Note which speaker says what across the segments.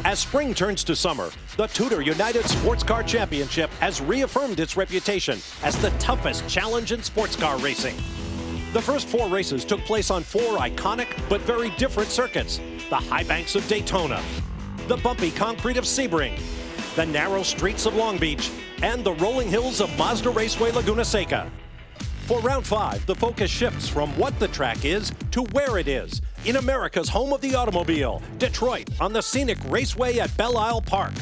Speaker 1: As spring turns to summer, the TUDOR United SportsCar Championship has reaffirmed its reputation as the toughest challenge in sports car racing. The first 4 races took place on 4 iconic but very different circuits: the high banks of Daytona, the bumpy concrete of Sebring, the narrow streets of Long Beach, and the rolling hills of Mazda Raceway Laguna Seca. For round 5, the focus shifts from what the track is to where it is, in America's home of the automobile, Detroit, on the scenic raceway at Belle Isle Park.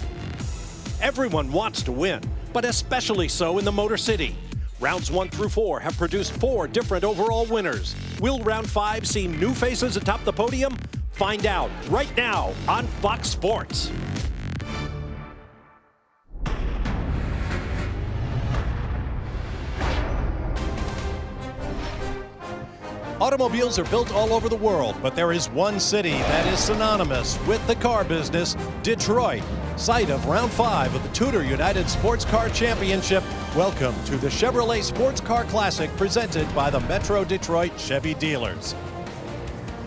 Speaker 1: Everyone wants to win, but especially so in the Motor City. Rounds 1 through 4 have produced 4 different overall winners. Will round 5 see new faces atop the podium? Find out right now on Fox Sports. Automobiles are built all over the world, but there is one city that is synonymous with the car business: Detroit, site of round 5 of the TUDOR United SportsCar Championship. Welcome to the Chevrolet Sports Car Classic presented by the Metro Detroit Chevy Dealers.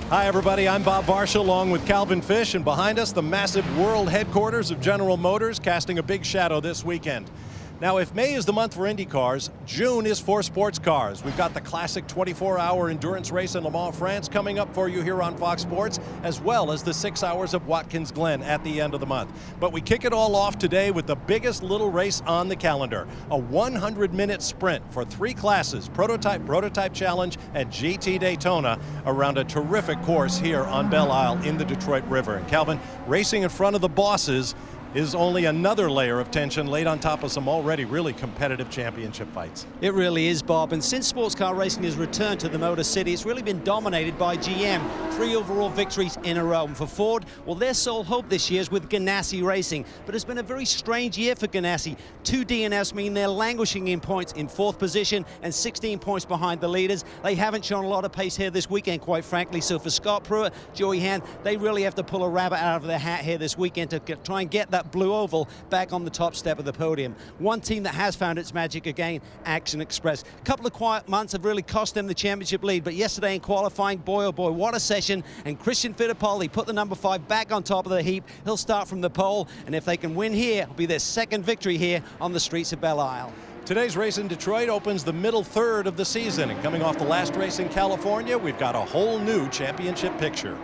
Speaker 1: Hi everybody, I'm Bob Varsha along with Calvin Fish, and behind us the massive world headquarters of General Motors, casting a big shadow this weekend. Now, if May is the month for Indy cars, June is for sports cars. We've got the classic 24-hour endurance race in Le Mans, France coming up for you here on Fox Sports, as well as the 6 hours of Watkins Glen at the end of the month. But we kick it all off today with the biggest little race on the calendar, a 100-minute sprint for 3 classes: Prototype Challenge, and GT Daytona, around a terrific course here on Belle Isle in the Detroit River. And Calvin, racing in front of the bosses is only another layer of tension laid on top of some already really competitive championship fights.
Speaker 2: It really is, Bob, and since sports car racing has returned to the Motor City, it's really been dominated by GM. 3 overall victories in a row. And for Ford, well, their sole hope this year is with Ganassi Racing, but it's been a very strange year for Ganassi. 2 DNFs mean they're languishing in points in 4th position and 16 points behind the leaders. They haven't shown a lot of pace here this weekend, quite frankly, so for Scott Pruitt, Joey Hand, they really have to pull a rabbit out of their hat here this weekend to try and get that blue oval back on the top step of the podium. One team that has found its magic again, Action Express. A couple of quiet months have really cost them the championship lead, but yesterday in qualifying, boy oh boy, what a session. And Christian Fittipaldi put the number 5 back on top of the heap. He'll start from the pole, and if they can win here, it'll be their 2nd victory here on the streets of Belle Isle.
Speaker 1: Today's race in Detroit opens the middle third of the season, and coming off the last race in California, we've got a whole new championship picture.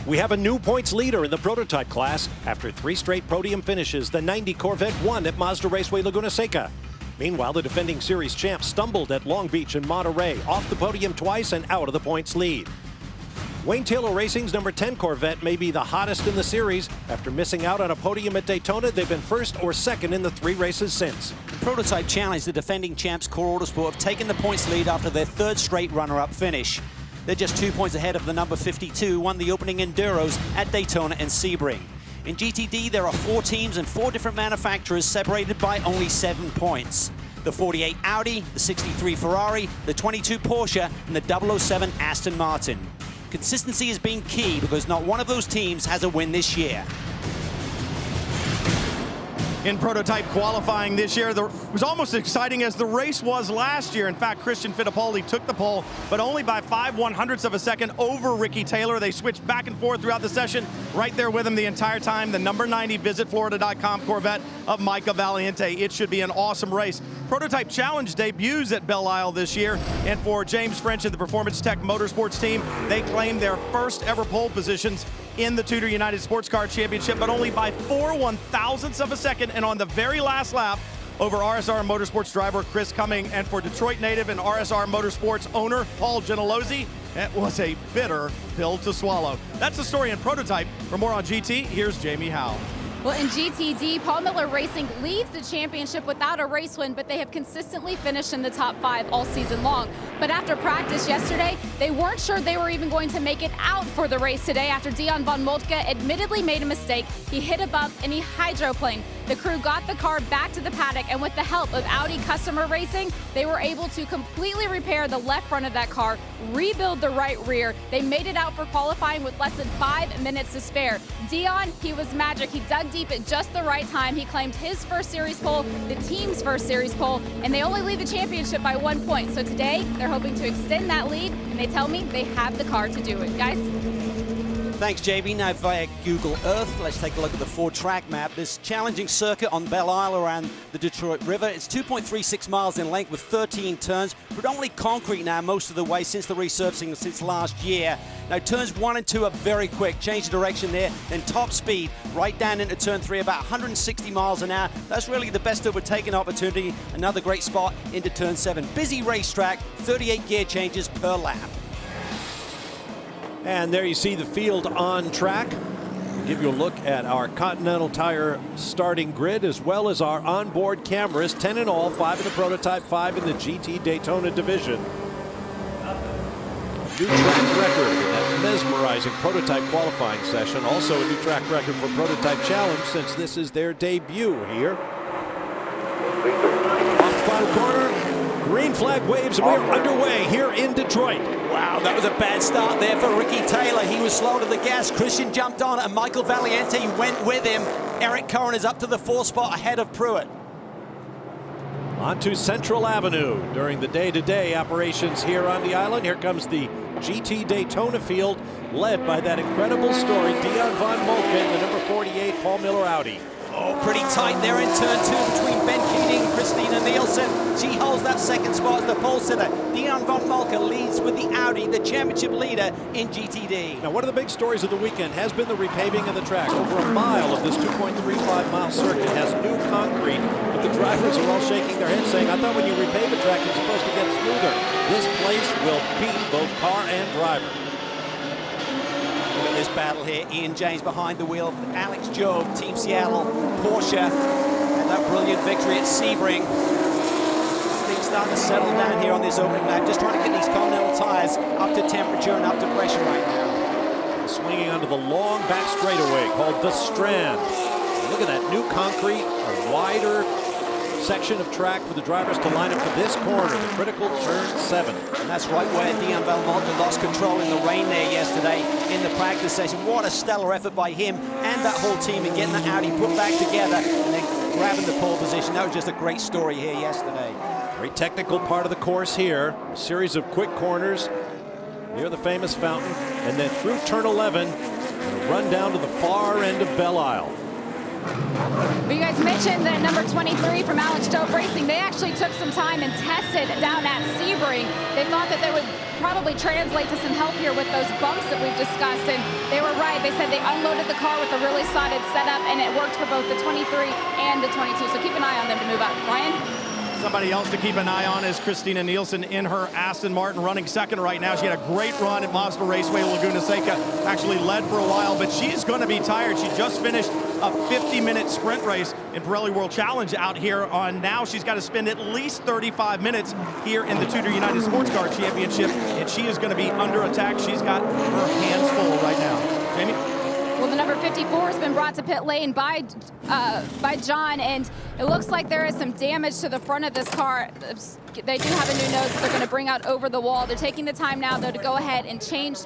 Speaker 1: We have a new points leader in the prototype class. After 3 straight podium finishes, the 90 Corvette won at Mazda Raceway Laguna Seca. Meanwhile, the defending series champ stumbled at Long Beach and Monterey, off the podium twice and out of the points lead. Wayne Taylor Racing's number 10 Corvette may be the hottest in the series. After missing out on a podium at Daytona, they've been 1st or 2nd in the 3 races since.
Speaker 2: The Prototype Challenge, the defending champs Core Autosport, have taken the points lead after their 3rd straight runner-up finish. They're just 2 points ahead of the number 52, won the opening Enduros at Daytona and Sebring. In GTD, there are 4 teams and 4 different manufacturers separated by only 7 points. The 48 Audi, the 63 Ferrari, the 22 Porsche, and the 007 Aston Martin. Consistency has been key because not one of those teams has a win this year.
Speaker 3: In prototype qualifying this year, it was almost as exciting as the race was last year. In fact, Christian Fittipaldi took the pole, but only by 5/100ths of a second over Ricky Taylor. They switched back and forth throughout the session, right there with him the entire time. The number 90 VisitFlorida.com Corvette of Micah Valiente. It should be an awesome race. Prototype Challenge debuts at Belle Isle this year, and for James French and the Performance Tech Motorsports team, they claim their 1st ever pole positions in the TUDOR United SportsCar Championship, but only by 4/1000ths of a second, and on the very last lap over RSR Motorsports driver Chris Cumming. And for Detroit native and RSR Motorsports owner Paul Gentilozzi, it was a bitter pill to swallow. That's the story in Prototype. For more on GT, here's Jamie Howe.
Speaker 4: Well, in GTD, Paul Miller Racing leads the championship without a race win, but they have consistently finished in the top 5 all season long. But after practice yesterday, they weren't sure they were even going to make it out for the race today after Dion von Moltke admittedly made a mistake. He hit a bump and he hydroplaned. The crew got the car back to the paddock, and with the help of Audi Customer Racing, they were able to completely repair the left front of that car, rebuild the right rear. They made it out for qualifying with less than 5 minutes to spare. Dion, he was magic. He dug deep at just the right time. He claimed his 1st series pole, the team's 1st series pole, and they only lead the championship by 1 point. So today, they're hoping to extend that lead, and they tell me they have the car to do it. Guys?
Speaker 2: Thanks, JB. Now via Google Earth, let's take a look at the Ford track map. This challenging circuit on Belle Isle around the Detroit River. It's 2.36 miles in length with 13 turns, predominantly concrete now most of the way since the resurfacing since last year. Now turns 1 and 2 are very quick. Change the direction there, then top speed right down into turn 3, about 160 miles an hour. That's really the best overtaking opportunity. Another great spot into turn 7. Busy racetrack, 38 gear changes per lap.
Speaker 1: And there you see the field on track. We'll give you a look at our Continental Tire starting grid as well as our onboard cameras, 10 in all, 5 in the prototype, 5 in the GT Daytona division. New track record in that mesmerizing prototype qualifying session. Also a new track record for Prototype Challenge since this is their debut here. Off the final corner, green flag waves, and we are underway here in Detroit.
Speaker 2: Wow, that was a bad start there for Ricky Taylor. He was slow to the gas. Christian jumped on and Michael Valiente went with him. Eric Curran is up to the 4th spot ahead of Pruitt.
Speaker 1: Onto Central Avenue during the day-to-day operations here on the island. Here comes the GT Daytona field, led by that incredible story, Dion von Moltke, the number 48 Paul Miller Audi.
Speaker 2: Oh, pretty tight there in turn 2 between Ben Keating and Christina Nielsen. She holds that 2nd spot as the pole sitter. Dion von Moltke leads with the Audi, the championship leader in GTD.
Speaker 1: Now, one of the big stories of the weekend has been the repaving of the track. Over a mile of this 2.35-mile circuit has new concrete, but the drivers are all shaking their heads saying, I thought when you repave a track, it's supposed to get smoother. This place will beat both car and driver.
Speaker 2: Look at this battle here. Ian James behind the wheel. Alex Job, Team Seattle, Porsche, and that brilliant victory at Sebring. Things starting to settle down here on this opening lap. Just trying to get these Continental tires up to temperature and up to pressure right now.
Speaker 1: Swinging onto the long back straightaway called the Strand. Look at that new concrete, a wider section of track for the drivers to line up for this corner, the critical turn 7.
Speaker 2: And that's right where Dion von Moltke lost control in the rain there yesterday in the practice session. What a stellar effort by him and that whole team in getting that Audi put back together and then grabbing the pole position. That was just a great story here yesterday.
Speaker 1: Very technical part of the course here. A series of quick corners near the famous fountain, and then through turn 11, and a run down to the far end of Belle Isle.
Speaker 4: Well, you guys mentioned that number 23 from Alex Job Racing, they actually took some time and tested down at Sebring. They thought that they would probably translate to some help here with those bumps that we've discussed, and they were right. They said they unloaded the car with a really solid setup, and it worked for both the 23 and the 22, so keep an eye on them to move up. Ryan?
Speaker 3: Somebody else to keep an eye on is Christina Nielsen in her Aston Martin, running 2nd right now. She had a great run at Mazda Raceway Laguna Seca, actually led for a while, but she's going to be tired. She just finished a 50-minute sprint race in Pirelli World Challenge out here on now. She's got to spend at least 35 minutes here in the TUDOR United SportsCar Championship, and she is going to be under attack. She's got her hands full right now. Jamie?
Speaker 4: Well, the number 54 has been brought to pit lane by John, and it looks like there is some damage to the front of this car. They do have a new nose that they're going to bring out over the wall. They're taking the time now, though, to go ahead and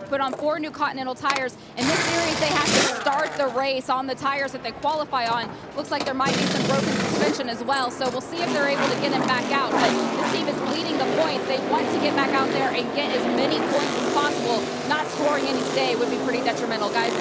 Speaker 4: put on 4 new Continental tires. In this series, they have to start the race on the tires that they qualify on. Looks like there might be some broken suspension as well, so we'll see if they're able to get him back out. But this team is bleeding the points. They want to get back out there and get as many points as possible. Not scoring any today would be pretty detrimental, guys.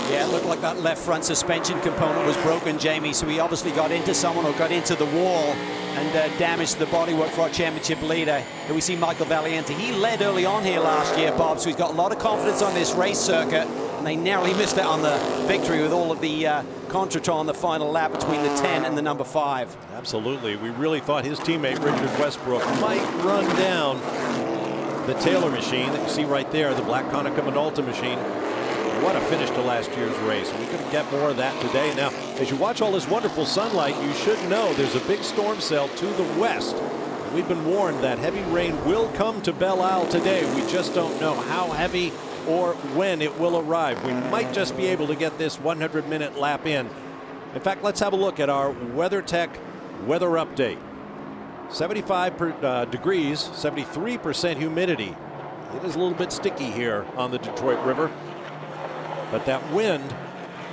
Speaker 2: Yeah, it looked like that left front suspension component was broken, Jamie, so he obviously got into someone or got into the wall and damaged the bodywork for our championship leader. Here we see Michael Valiente. He led early on here last year, Bob, so he's got a lot of confidence on this race circuit, and they narrowly missed out on the victory with all of the contretemps on the final lap between the 10 and the number 5.
Speaker 1: Absolutely. We really thought his teammate Richard Westbrook might run down the Taylor machine that you see right there, the black Konica Minolta machine. What a finish to last year's race. We couldn't get more of that today. Now, as you watch all this wonderful sunlight, you should know there's a big storm cell to the west. We've been warned that heavy rain will come to Belle Isle today. We just don't know how heavy or when it will arrive. We might just be able to get this 100-minute lap in. In fact, let's have a look at our WeatherTech weather update. 75 degrees, 73% humidity. It is a little bit sticky here on the Detroit River. But that wind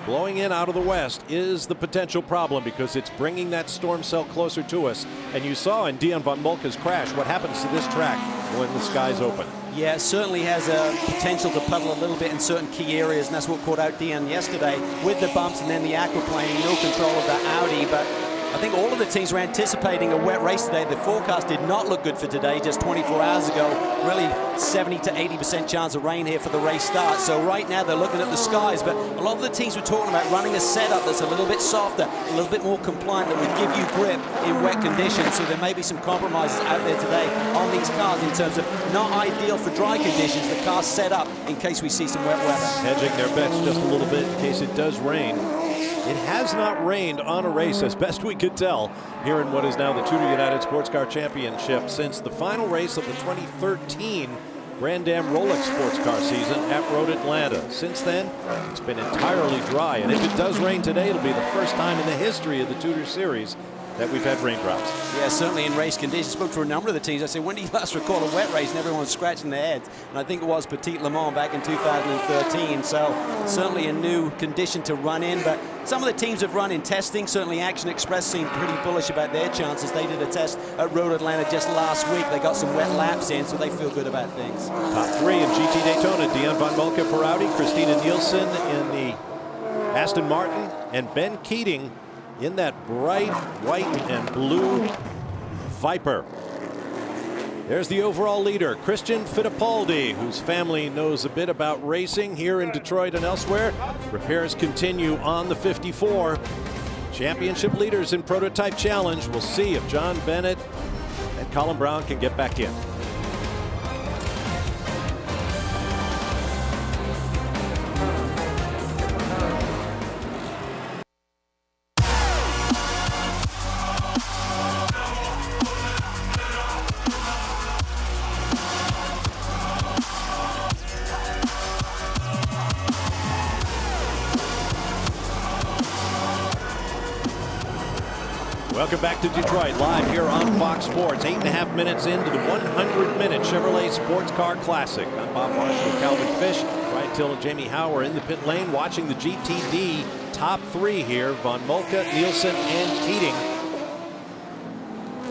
Speaker 1: blowing in out of the west is the potential problem because it's bringing that storm cell closer to us. And you saw in Dion von Moltke's crash what happens to this track when the skies open.
Speaker 2: Yeah, it certainly has a potential to puddle a little bit in certain key areas, and that's what caught out Dion yesterday with the bumps and then the aquaplaning, no control of that Audi. But I think all of the teams were anticipating a wet race today. The forecast did not look good for today just 24 hours ago. Really 70 to 80% chance of rain here for the race start. So right now they're looking at the skies, but a lot of the teams were talking about running a setup that's a little bit softer, a little bit more compliant, that would give you grip in wet conditions. So there may be some compromises out there today on these cars in terms of not ideal for dry conditions. The car's set up in case we see some wet weather.
Speaker 1: Hedging their bets just a little bit in case it does rain. It has not rained on a race, as best we could tell, here in what is now the TUDOR United SportsCar Championship since the final race of the 2013 Grand Am Rolex Sports Car season at Road Atlanta. Since then, it's been entirely dry, and if it does rain today, it'll be the first time in the history of the TUDOR Series that we've had raindrops.
Speaker 2: Yeah, certainly in race conditions. I spoke to a number of the teams. I said, when do you last recall a wet race? And everyone's scratching their heads. And I think it was Petit Le Mans back in 2013. So certainly a new condition to run in. But some of the teams have run in testing. Certainly Action Express seemed pretty bullish about their chances. They did a test at Road Atlanta just last week. They got some wet laps in, so they feel good about things.
Speaker 1: Top three in GT Daytona: Dion von Moltke for Audi, Christina Nielsen in the Aston Martin, and Ben Keating in that bright white and blue Viper. There's the overall leader, Christian Fittipaldi, whose family knows a bit about racing here in Detroit and elsewhere. Repairs continue on the 54. Championship leaders in Prototype Challenge. We'll see if John Bennett and Colin Brown can get back in. Welcome back to Detroit, live here on Fox Sports. 8.5 minutes into the 100-minute Chevrolet Sports Car Classic. I'm Bob Marshall, Calvin Fish, Brian Till, and Jamie Hower in the pit lane watching the GTD top three here. Von Moltke, Nielsen, and Keating.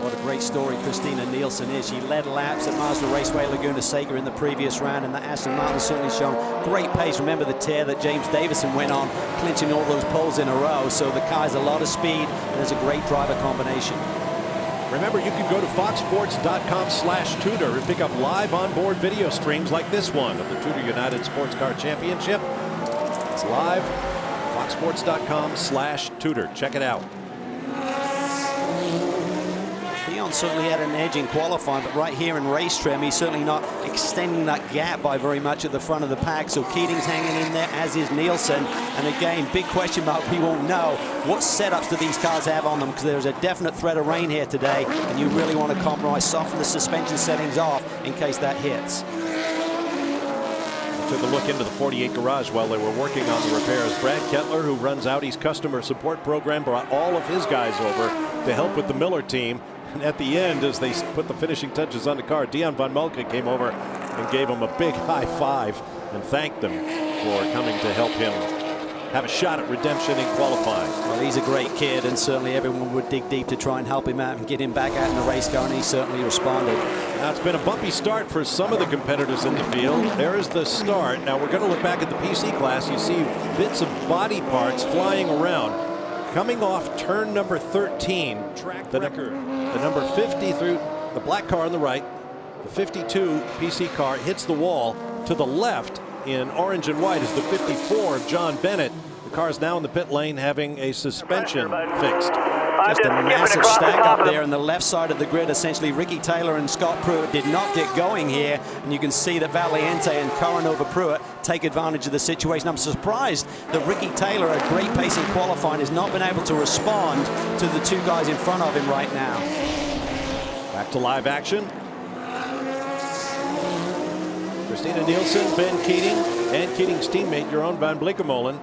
Speaker 2: What a great story Christina Nielsen is. She led laps at Mazda Raceway Laguna Seca in the previous round, and that Aston Martin certainly shown great pace. Remember the tear that James Davison went on, clinching all those poles in a row. So the car has a lot of speed, and there's a great driver combination.
Speaker 1: Remember, you can go to foxsports.com/Tudor and pick up live onboard video streams like this one of the TUDOR United Sports Car Championship. It's live, foxsports.com/Tudor. Check it out.
Speaker 2: Dion certainly had an edge in qualifying, but right here in race trim, he's certainly not extending that gap by very much at the front of the pack. So Keating's hanging in there, as is Nielsen. And again, big question mark, we won't know what setups do these cars have on them, because there's a definite threat of rain here today, and you really want to compromise, soften the suspension settings off in case that hits.
Speaker 1: Took a look into the 48 garage while they were working on the repairs. Brad Kettler, who runs Audi's customer support program, brought all of his guys over to help with the Miller team. And at the end, as they put the finishing touches on the car, Dion von Moltke came over and gave him a big high five and thanked them for coming to help him have a shot at redemption in qualifying.
Speaker 2: Well, he's a great kid, and certainly everyone would dig deep to try and help him out and get him back out in the race car, and he certainly responded.
Speaker 1: Now, it's been a bumpy start for some of the competitors in the field. There's the start. Now, we're going to look back at the PC class. You see bits of body parts flying around. Coming off turn number 13, track record. The number 50 through the black car on the right, the 52 PC car hits the wall. To the left in orange and white is the 54 of John Bennett. The car is now in the pit lane having a suspension fixed.
Speaker 2: Just a massive stack up there on the left side of the grid. Essentially, Ricky Taylor and Scott Pruitt did not get going here, and you can see that Valiente and Coronova Pruitt take advantage of the situation. I'm surprised that Ricky Taylor, at great pace in qualifying, has not been able to respond to the two guys in front of him right now.
Speaker 1: Back to live action. Christina Nielsen, Ben Keating, and Keating's teammate, Jeroen van Bleekemolen.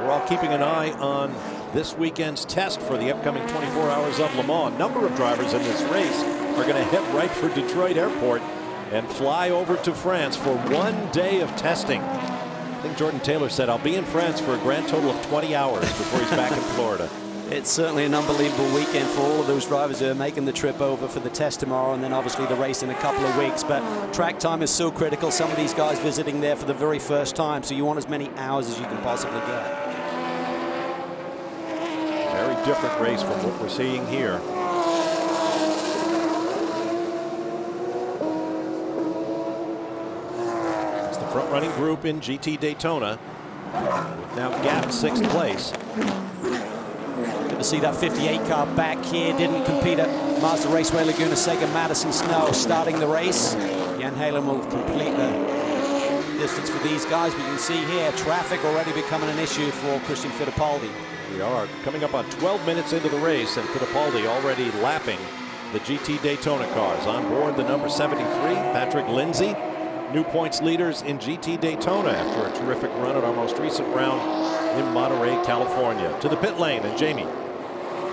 Speaker 1: We're all keeping an eye on this weekend's test for the upcoming 24 Hours of Le Mans. A number of drivers in this race are going to head right for Detroit Airport and fly over to France for 1 day of testing. I think Jordan Taylor said, I'll be in France for a grand total of 20 hours before he's back in Florida.
Speaker 2: It's certainly an unbelievable weekend for all of those drivers who are making the trip over for the test tomorrow, and then obviously the race in a couple of weeks. But track time is so critical. Some of these guys visiting there for the very first time, so you want as many hours as you can possibly get.
Speaker 1: Very different race from what we're seeing here. It's the front-running group in GT Daytona. Now gapped 6th place.
Speaker 2: Good to see that 58 car back here. Didn't compete at Mazda Raceway Laguna Seca. Madison Snow starting the race. Jan Halen will complete the distance for these guys. But you can see here traffic already becoming an issue for Christian Fittipaldi.
Speaker 1: We are coming up on 12 minutes into the race, and Fittipaldi already lapping the GT Daytona cars. On board the number 73, Patrick Lindsay. New points leaders in GT Daytona after a terrific run at our most recent round in Monterey, California. To the pit lane, and Jamie.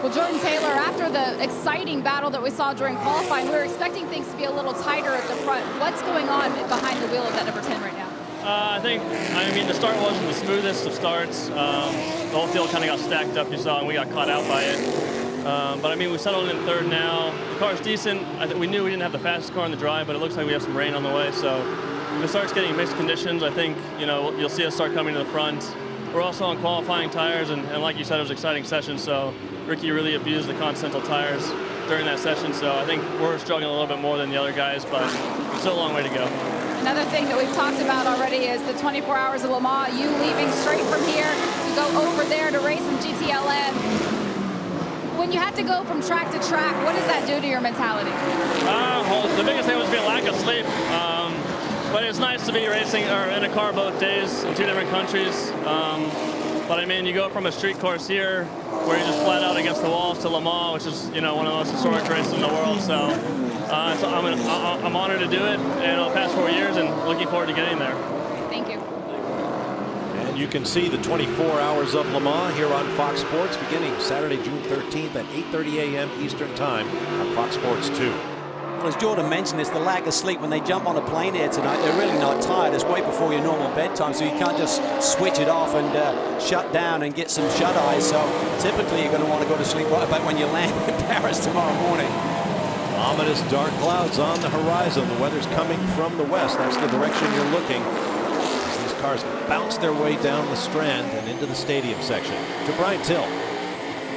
Speaker 4: Well, Jordan Taylor, after the exciting battle that we saw during qualifying, we were expecting things to be a little tighter at the front. What's going on behind the wheel of that number 10 right now?
Speaker 5: I mean, the start wasn't the smoothest of starts. The whole field kind of got stacked up, you saw, and we got caught out by it. But I mean, we settled in third now. The car's decent. We knew we didn't have the fastest car on the drive, but it looks like we have some rain on the way. So if it starts getting mixed conditions, I think, you know, you'll see us start coming to the front. We're also on qualifying tires, and like you said, it was an exciting session. So Ricky really abused the Continental tires during that session. So I think we're struggling a little bit more than the other guys, but still a long way to go.
Speaker 4: Another thing that we've talked about already is the 24 hours of Le Mans, you leaving straight from here to go over there to race in GTLM. When you had to go from track to track, what does that do to your mentality?
Speaker 5: Well, the biggest thing was a lack of sleep. But it's nice to be racing or in a car both days in 2 different countries. But I mean, you go from a street course here where you're just flat out against the walls to Le Mans, which is, you know, one of the most historic races in the world. So I'm honored to do it, and the past 4 years, and looking forward to getting there.
Speaker 4: Thank you.
Speaker 1: And you can see the 24 hours of Le Mans here on Fox Sports beginning Saturday, June 13th at 8:30 a.m. Eastern Time on Fox Sports 2.
Speaker 2: Well, as Jordan mentioned, it's the lack of sleep. When they jump on a plane here tonight, they're really not tired. It's way before your normal bedtime, so you can't just switch it off and shut down and get some shut-eyes. So typically you're going to want to go to sleep right about when you land in Paris tomorrow morning.
Speaker 1: Ominous dark clouds on the horizon. The weather's coming from the west. That's the direction you're looking. As these cars bounce their way down the strand and into the stadium section. To Brian Till.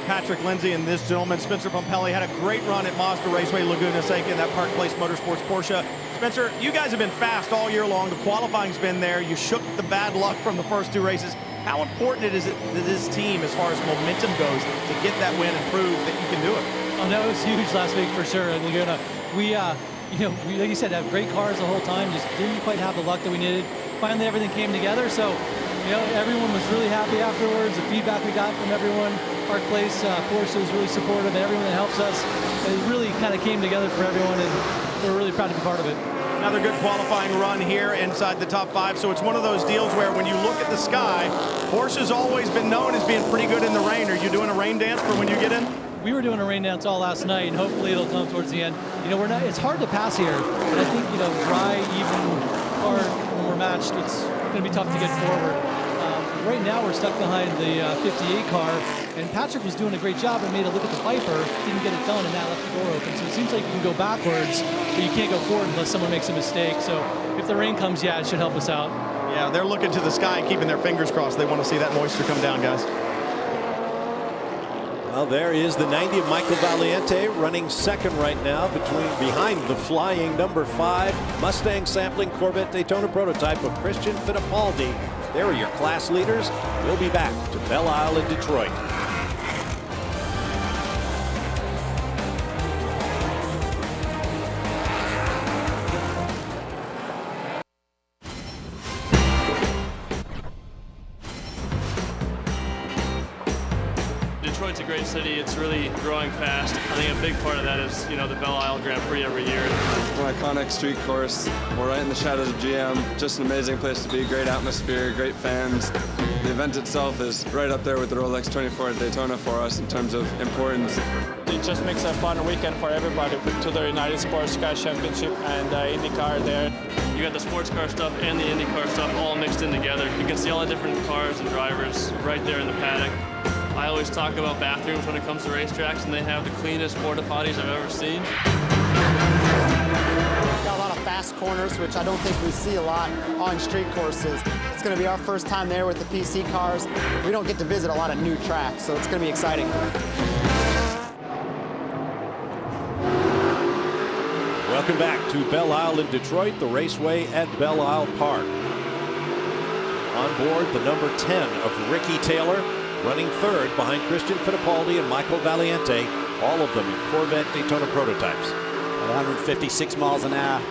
Speaker 3: Patrick Lindsay and this gentleman, Spencer Pompelli, had a great run at Mazda Raceway Laguna Seca in that Park Place Motorsports Porsche. Spencer, you guys have been fast all year long. The qualifying's been there. You shook the bad luck from the first 2 races. How important is it to this team as far as momentum goes to get that win and prove that you can do it?
Speaker 6: Oh, no, it was huge last week for sure in Laguna. We, like you said, have great cars the whole time. Just didn't quite have the luck that we needed. Finally, everything came together. So, you know, everyone was really happy afterwards. The feedback we got from everyone, Park Place, Porsche was really supportive, and everyone that helps us. It really kind of came together for everyone, and we're really proud to be part of it.
Speaker 3: Another good qualifying run here inside the top 5. So it's one of those deals where when you look at the sky, Porsche's always been known as being pretty good in the rain. Are you doing a rain dance for when you get in?
Speaker 6: We were doing a rain dance all last night, and hopefully it'll come towards the end. You know, it's hard to pass here, but I think, you know, dry, even, hard, when we're matched, it's going to be tough to get forward. Right now we're stuck behind the 58 car, and Patrick was doing a great job and made a look at the Viper, didn't get it done, and that left the door open. So it seems like you can go backwards, but you can't go forward unless someone makes a mistake. So if the rain comes, yeah, it should help us out.
Speaker 3: Yeah, they're looking to the sky and keeping their fingers crossed. They want to see that moisture come down, guys.
Speaker 1: Well, there is the 90 of Michael Valiente running second right now behind the flying number 5 Mustang sampling Corvette Daytona prototype of Christian Fittipaldi. There are your class leaders. We'll be back to Belle Isle in Detroit.
Speaker 5: Detroit's a great city. It's really growing fast. I think a big part of that is, you know, the Belle Isle Grand Prix every year.
Speaker 7: It's an iconic street course. We're right in the shadows of GM. Just an amazing place to be. Great atmosphere, great fans. The event itself is right up there with the Rolex 24 at Daytona for us in terms of importance.
Speaker 8: It just makes a fun weekend for everybody with TUDOR United SportsCar Championship and IndyCar there.
Speaker 5: You got the sports car stuff and the IndyCar stuff all mixed in together. You can see all the different cars and drivers right there in the paddock. I always talk about bathrooms when it comes to racetracks, and they have the cleanest porta potties I've ever seen.
Speaker 9: Got a lot of fast corners, which I don't think we see a lot on street courses. It's going to be our first time there with the PC cars. We don't get to visit a lot of new tracks, so it's going to be exciting.
Speaker 1: Welcome back to Belle Isle in Detroit, the raceway at Belle Isle Park. On board, the number 10 of Ricky Taylor, running third behind Christian Fittipaldi and Michael Valiente, all of them in Corvette Daytona prototypes.
Speaker 2: At 156 miles an hour,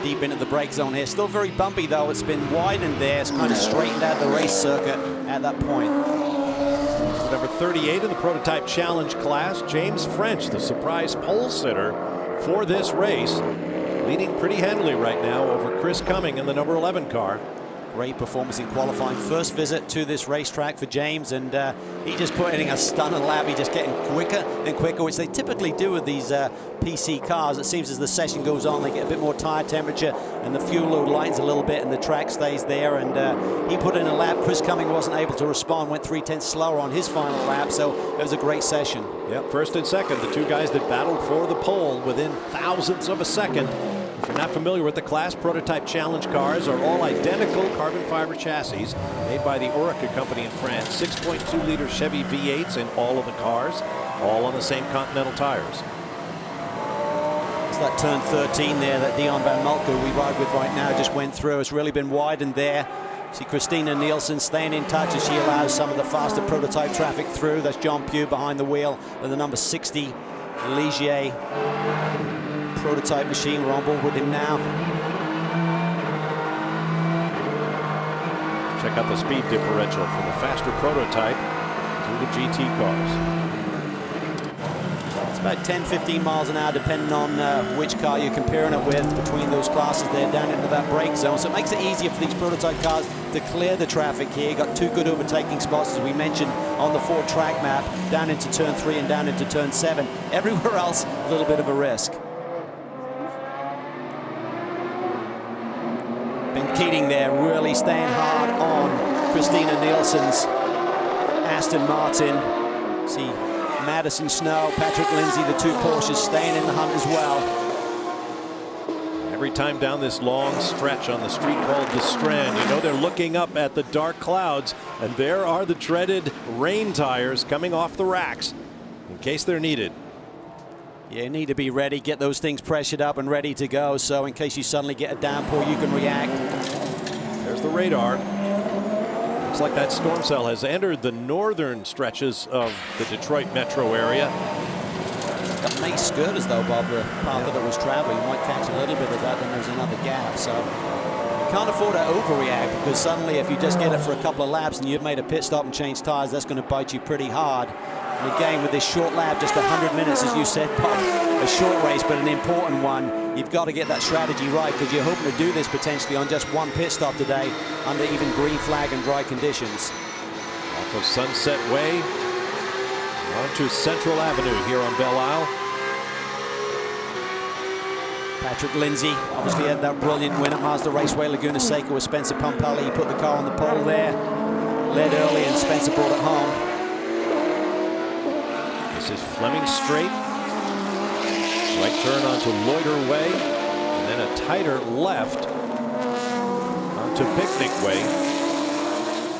Speaker 2: deep into the brake zone here. Still very bumpy, though. It's been widened there. It's kind of straightened out the race circuit at that point.
Speaker 1: Number 38 in the prototype challenge class, James French, the surprise pole sitter for this race, leading pretty handily right now over Chris Cumming in the number 11 car.
Speaker 2: Great performance in qualifying. First visit to this racetrack for James, and he just put in a stunning lap. He just getting quicker and quicker, which they typically do with these PC cars. It seems as the session goes on, they get a bit more tire temperature and the fuel load lightens a little bit and the track stays there. And he put in a lap. Chris Cumming wasn't able to respond, went 3/10 slower on his final lap, so it was a great session.
Speaker 1: Yep, first and second, the two guys that battled for the pole within thousandths of a second. If you're not familiar with the class, prototype challenge cars are all identical carbon fiber chassis made by the Orica company in France. 6.2-liter Chevy V8s in all of the cars, all on the same Continental tires.
Speaker 2: It's that turn 13 there that Dion Van Malko we ride with right now just went through. It's really been widened there. See Christina Nielsen staying in touch as she allows some of the faster prototype traffic through. That's John Pugh behind the wheel with the number 60 Ligier prototype machine. We're on board with him now.
Speaker 1: Check out the speed differential for the faster prototype to the GT cars.
Speaker 2: It's about 10-15 miles an hour depending on which car you're comparing it with between those classes there down into that brake zone. So it makes it easier for these prototype cars to clear the traffic here. Got two good overtaking spots, as we mentioned, on the Ford track map, down into turn 3 and down into turn 7. Everywhere else, a little bit of a risk. Ben Keating there really staying hard on Christina Nielsen's Aston Martin. See Madison Snow, Patrick Lindsay, the two Porsches staying in the hunt as well.
Speaker 1: Every time down this long stretch on the street called the Strand, you know they're looking up at the dark clouds, and there are the dreaded rain tires coming off the racks in case they're needed.
Speaker 2: You need to be ready, get those things pressured up and ready to go, so in case you suddenly get a downpour, you can react.
Speaker 1: There's the radar. Looks like that storm cell has entered the northern stretches of the Detroit metro area.
Speaker 2: Got nice skirt though, Bob, the path that it was traveling. You might catch a little bit of that, then there's another gap. So you can't afford to overreact, because suddenly if you just get it for a couple of laps and you've made a pit stop and changed tires, that's going to bite you pretty hard. And again, with this short lap, just 100 minutes, as you said, Bob, a short race, but an important one. You've got to get that strategy right, because you're hoping to do this potentially on just one pit stop today under even green flag and dry conditions.
Speaker 1: Off of Sunset Way, onto Central Avenue here on Belle Isle.
Speaker 2: Patrick Lindsay obviously had that brilliant win at Mazda Raceway Laguna Seca with Spencer Pumpelly. He put the car on the pole there, led early, and Spencer brought it home.
Speaker 1: This is Fleming Straight. Right turn onto Loiter Way, and then a tighter left onto Picnic Way.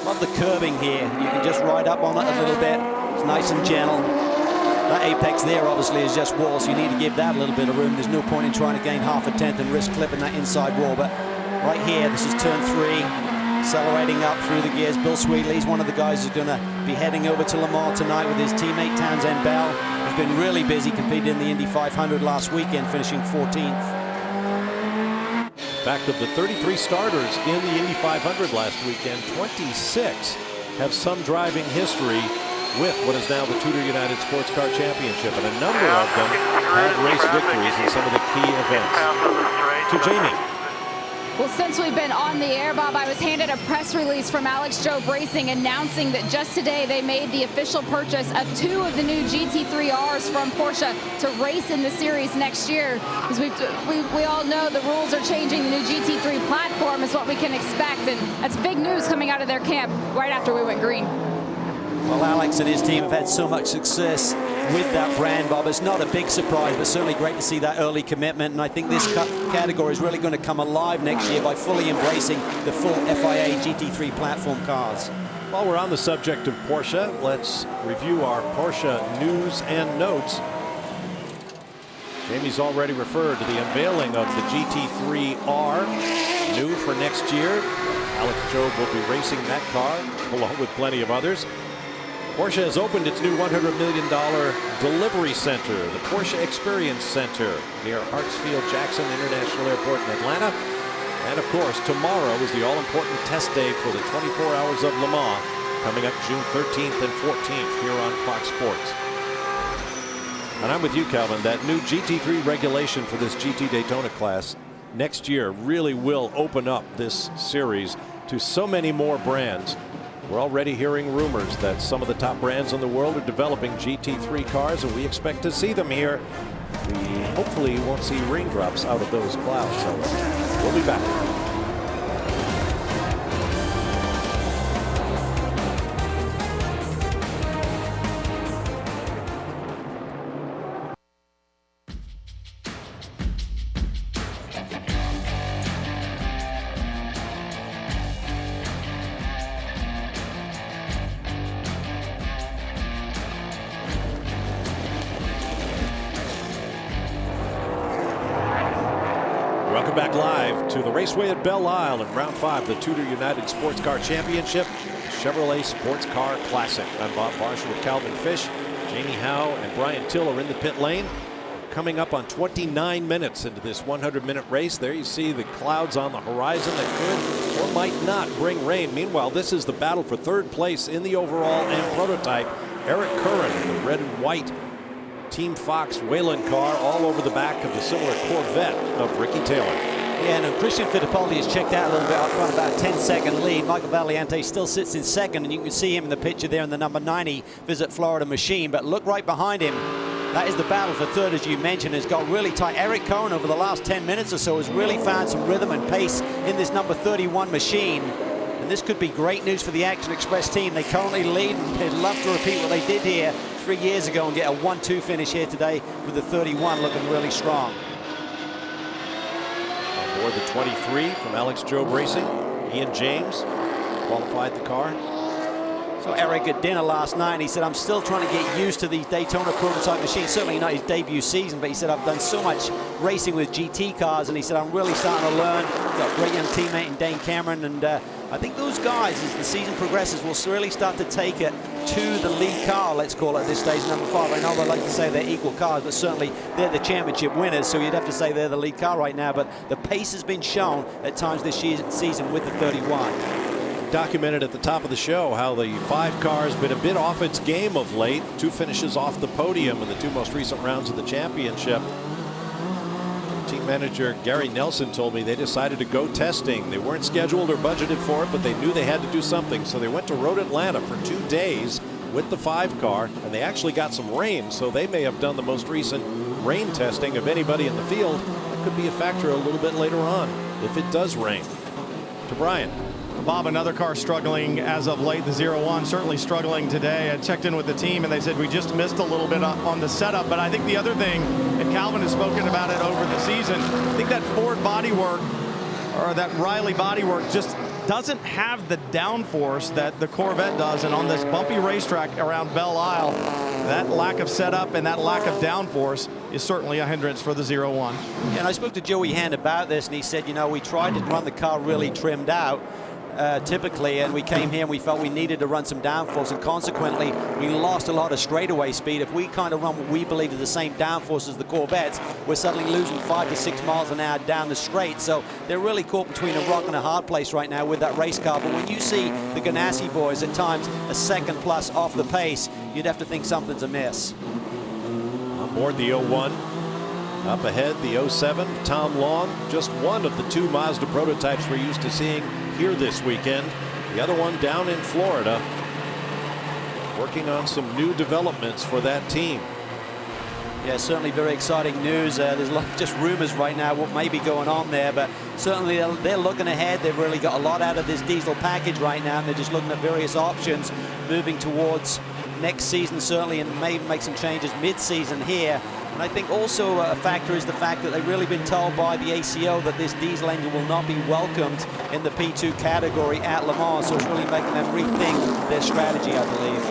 Speaker 2: Love the curbing here. You can just ride up on it a little bit. It's nice and gentle. That apex there obviously is just wall, so you need to give that a little bit of room. There's no point in trying to gain half a tenth and risk clipping that inside wall. But right here, this is turn 3, accelerating up through the gears. Bill Sweetley's one of the guys who's going to be heading over to Le Mans tonight with his teammate Townsend Bell. He's been really busy, competed in the Indy 500 last weekend, finishing 14th.
Speaker 1: In fact, of the 33 starters in the Indy 500 last weekend, 26 have some driving history with what is now the TUDOR United SportsCar Championship, and a number of them have race victories in some of the key events. To Jamie.
Speaker 4: Well, since we've been on the air, Bob, I was handed a press release from Alex Jobe Racing announcing that just today they made the official purchase of 2 of the new GT3Rs from Porsche to race in the series next year. Because we all know the rules are changing. The new GT3 platform is what we can expect, and that's big news coming out of their camp right after we went green.
Speaker 2: Well, Alex and his team have had so much success with that brand, Bob. It's not a big surprise, but certainly great to see that early commitment. And I think this category is really going to come alive next year by fully embracing the full FIA GT3 platform cars.
Speaker 1: While we're on the subject of Porsche, let's review our Porsche news and notes. Jamie's already referred to the unveiling of the GT3R, new for next year. Alex Job will be racing that car, along with plenty of others. Porsche has opened its new $100 million delivery center, the Porsche Experience Center, near Hartsfield-Jackson International Airport in Atlanta. And of course, tomorrow is the all-important test day for the 24 Hours of Le Mans, coming up June 13th and 14th here on Fox Sports. And I'm with you, Calvin. That new GT3 regulation for this GT Daytona class next year really will open up this series to so many more brands. We're already hearing rumors that some of the top brands in the world are developing GT3 cars, and we expect to see them here. We hopefully won't see raindrops out of those clouds. So we'll be back. Welcome back live to the Raceway at Belle Isle in round 5 of the TUDOR United SportsCar Championship, Chevrolet Sports Car Classic. I'm Bob Marshall with Calvin Fish. Jamie Howe and Brian Till are in the pit lane. Coming up on 29 minutes into this 100-minute race. There you see the clouds on the horizon that could or might not bring rain. Meanwhile, this is the battle for third place in the overall and prototype. Eric Curran, the red and white Team Fox Whelen car, all over the back of the similar Corvette of Ricky Taylor.
Speaker 2: Yeah, and Christian Fittipaldi has checked out a little bit out front, about a 10-second lead. Michael Valiante still sits in second, and you can see him in the picture there in the number 90 Visit Florida machine. But look right behind him. That is the battle for third, as you mentioned. It's got really tight. Eric Cohen, over the last 10 minutes or so, has really found some rhythm and pace in this number 31 machine. And this could be great news for the Action Express team. They currently lead, and they'd love to repeat what they did here 3 years ago and get a 1-2 finish here today with the 31 looking really strong.
Speaker 1: On board the 23 from Alex Job Racing, Ian James qualified the car.
Speaker 2: So Eric at dinner last night, he said, I'm still trying to get used to these Daytona prototype machines. Certainly not his debut season, but he said, I've done so much racing with GT cars, and he said, I'm really starting to learn. Got a great young teammate in Dane Cameron, and I think those guys, as the season progresses, will really start to take it to the lead car, let's call it at this stage, number 5. I know they like to say they're equal cars, but certainly they're the championship winners, so you'd have to say they're the lead car right now, but the pace has been shown at times this season with the 31.
Speaker 1: Documented at the top of the show how the 5 car has been a bit off its game of late. 2 finishes off the podium in the 2 most recent rounds of the championship. Team manager Gary Nelson told me they decided to go testing. They weren't scheduled or budgeted for it, but they knew they had to do something. So they went to Road Atlanta for 2 days with the 5 car, and they actually got some rain. So they may have done the most recent rain testing of anybody in the field. That could be a factor a little bit later on if it does rain. To Brian.
Speaker 3: Bob, another car struggling as of late, the 01, certainly struggling today. I checked in with the team, and they said we just missed a little bit on the setup. But I think the other thing, and Calvin has spoken about it over the season, I think that Ford bodywork, or that Riley bodywork, just doesn't have the downforce that the Corvette does. And on this bumpy racetrack around Belle Isle, that lack of setup and that lack of downforce is certainly a hindrance for the 01.
Speaker 2: Yeah, and I spoke to Joey Hand about this, and he said, you know, we tried to run the car really trimmed out. Typically, and we came here and we felt we needed to run some downforce, and consequently we lost a lot of straightaway speed. If we kind of run what we believe is the same downforce as the Corvettes, we're suddenly losing 5 to 6 miles an hour down the straight. So they're really caught between a rock and a hard place right now with that race car. But when you see the Ganassi boys at times a second plus off the pace, you'd have to think something's amiss.
Speaker 1: On board the 01. Up ahead, the 07, Tom Long, just one of the 2 Mazda prototypes we're used to seeing here this weekend. The other one down in Florida, working on some new developments for that team.
Speaker 2: Yeah, certainly very exciting news. There's a lot, just rumors right now what may be going on there, but certainly they're looking ahead. They've really got a lot out of this diesel package right now, and they're just looking at various options moving towards next season, certainly, and may make some changes mid-season here. And I think also a factor is the fact that they've really been told by the ACO that this diesel engine will not be welcomed in the P2 category at Le Mans, so it's really making them rethink their strategy, I believe.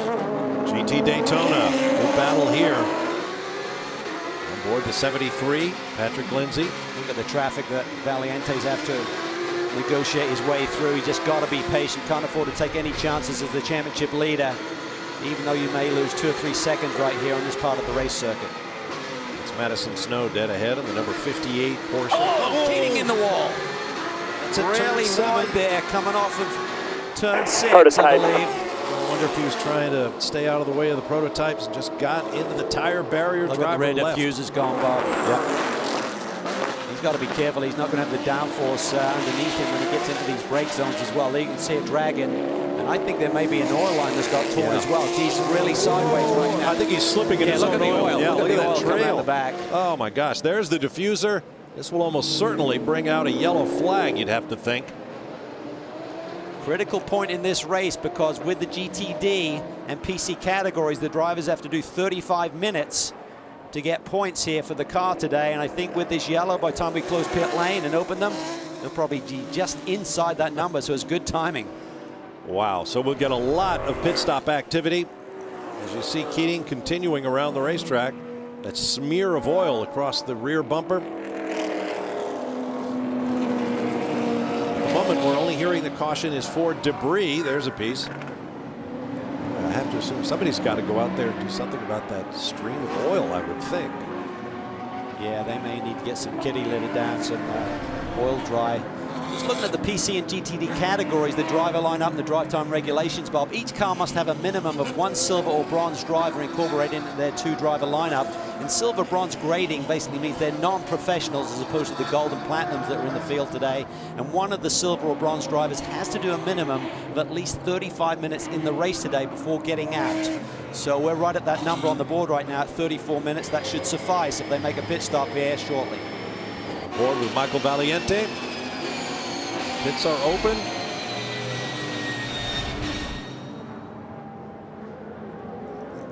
Speaker 1: GT Daytona, good battle here. On board the 73, Patrick Lindsay.
Speaker 2: Look at the traffic that Valiente's have to negotiate his way through. He just got to be patient, can't afford to take any chances as the championship leader, even though you may lose 2 or 3 seconds right here on this part of the race circuit.
Speaker 1: It's Madison Snow dead ahead in the number 58 Porsche.
Speaker 2: Oh, Keating in the wall. It's a really wide there coming off of turn 6, I believe.
Speaker 1: I wonder if he was trying to stay out of the way of the prototypes and just got into the tire barrier.
Speaker 2: Look at the red
Speaker 1: left.
Speaker 2: diffuser's gone, Bob.
Speaker 1: Yeah.
Speaker 2: He's got to be careful. He's not going to have the downforce underneath him when he gets into these brake zones as well. There you can see it dragging. And I think there may be an oil line that's got torn as well. He's really sideways right now.
Speaker 1: I think he's slipping in his own oil. Yeah, look at that trail.
Speaker 2: The back.
Speaker 1: Oh my gosh, there's the diffuser. This will almost certainly bring out a yellow flag, you'd have to think.
Speaker 2: Critical point in this race, because with the GTD and PC categories, the drivers have to do 35 minutes to get points here for the car today. And I think with this yellow, by the time we close pit lane and open them, they'll probably be just inside that number, so it's good timing.
Speaker 1: Wow, so we'll get a lot of pit stop activity. As you see Keating continuing around the racetrack. That smear of oil across the rear bumper. At the moment, we're only hearing the caution is for debris. There's a piece. I have to assume somebody's got to go out there and do something about that stream of oil, I would think.
Speaker 2: Yeah, they may need to get some kitty litter down, some oil dry. Just looking at the PC and GTD categories, the driver lineup and the drive time regulations, Bob, each car must have a minimum of 1 silver or bronze driver incorporated into their 2-driver lineup. And silver bronze grading basically means they're non-professionals as opposed to the gold and platinums that are in the field today. And one of the silver or bronze drivers has to do a minimum of at least 35 minutes in the race today before getting out. So we're right at that number on the board right now at 34 minutes. That should suffice if they make a pit stop here shortly.
Speaker 1: Board with Michael Valiente. Pits are open.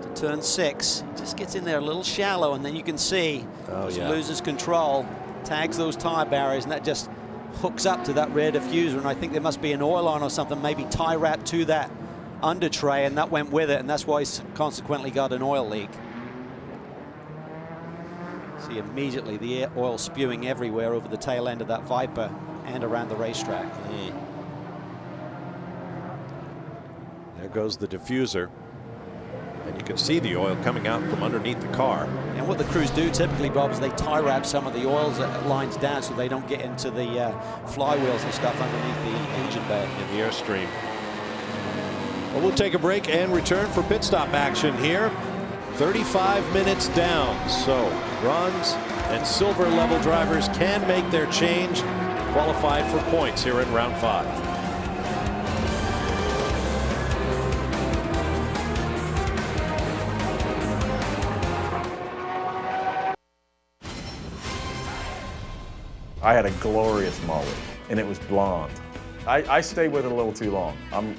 Speaker 2: To turn 6, just gets in there a little shallow, and then you can see loses control, tags those tire barriers, and that just hooks up to that rear diffuser. And I think there must be an oil line or something, maybe tie wrap to that under tray, and that went with it, and that's why he's consequently got an oil leak. See immediately the oil spewing everywhere over the tail end of that Viper and around the racetrack.
Speaker 1: There goes the diffuser. And you can see the oil coming out from underneath the car.
Speaker 2: And what the crews do typically, Bob, is they tie wrap some of the oil lines down so they don't get into the flywheels and stuff underneath the engine bay.
Speaker 1: In the airstream. Well, we'll take a break and return for pit stop action here. 35 minutes down. So bronze and silver level drivers can make their change. Qualified for points here in round 5.
Speaker 10: I had a glorious mullet, and it was blonde. I stayed with it a little too long. I'm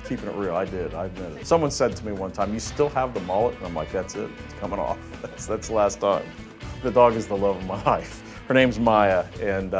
Speaker 10: keeping it real. I did. I admit it. Someone said to me one time, "You still have the mullet?" And I'm like, "That's it. It's coming off. That's the last time." The dog is the love of my life. Her name's Maya, and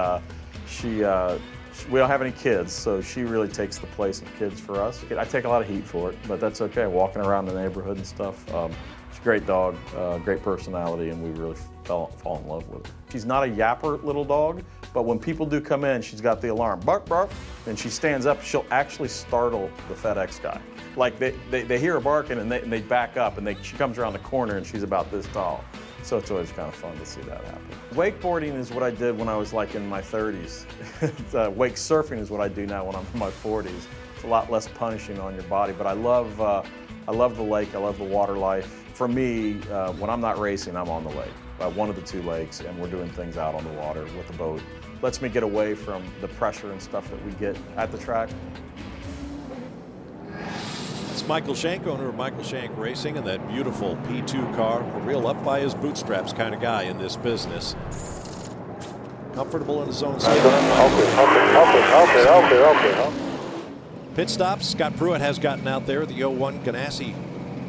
Speaker 10: we don't have any kids, so she really takes the place of kids for us. I take a lot of heat for it, but that's okay. Walking around the neighborhood and stuff. She's a great dog, great personality, and we really fall in love with her. She's not a yapper little dog, but when people do come in, she's got the alarm, bark, bark, and she stands up. She'll actually startle the FedEx guy. Like they hear her barking and they back up, and she comes around the corner and she's about this tall. So it's always kind of fun to see that happen. Wakeboarding is what I did when I was like in my 30s. Wake surfing is what I do now when I'm in my 40s. It's a lot less punishing on your body, but I love the lake, I love the water life. For me, when I'm not racing, I'm on the lake. One of the 2 lakes, and we're doing things out on the water with the boat. Lets me get away from the pressure and stuff that we get at the track.
Speaker 1: That's That's Michael Shank, owner of Michael Shank Racing, and that beautiful P2 car. A real up by his bootstraps kind of guy in this business. Comfortable in his own skin. Pit stops. Scott Pruitt has gotten out there. The 01 Ganassi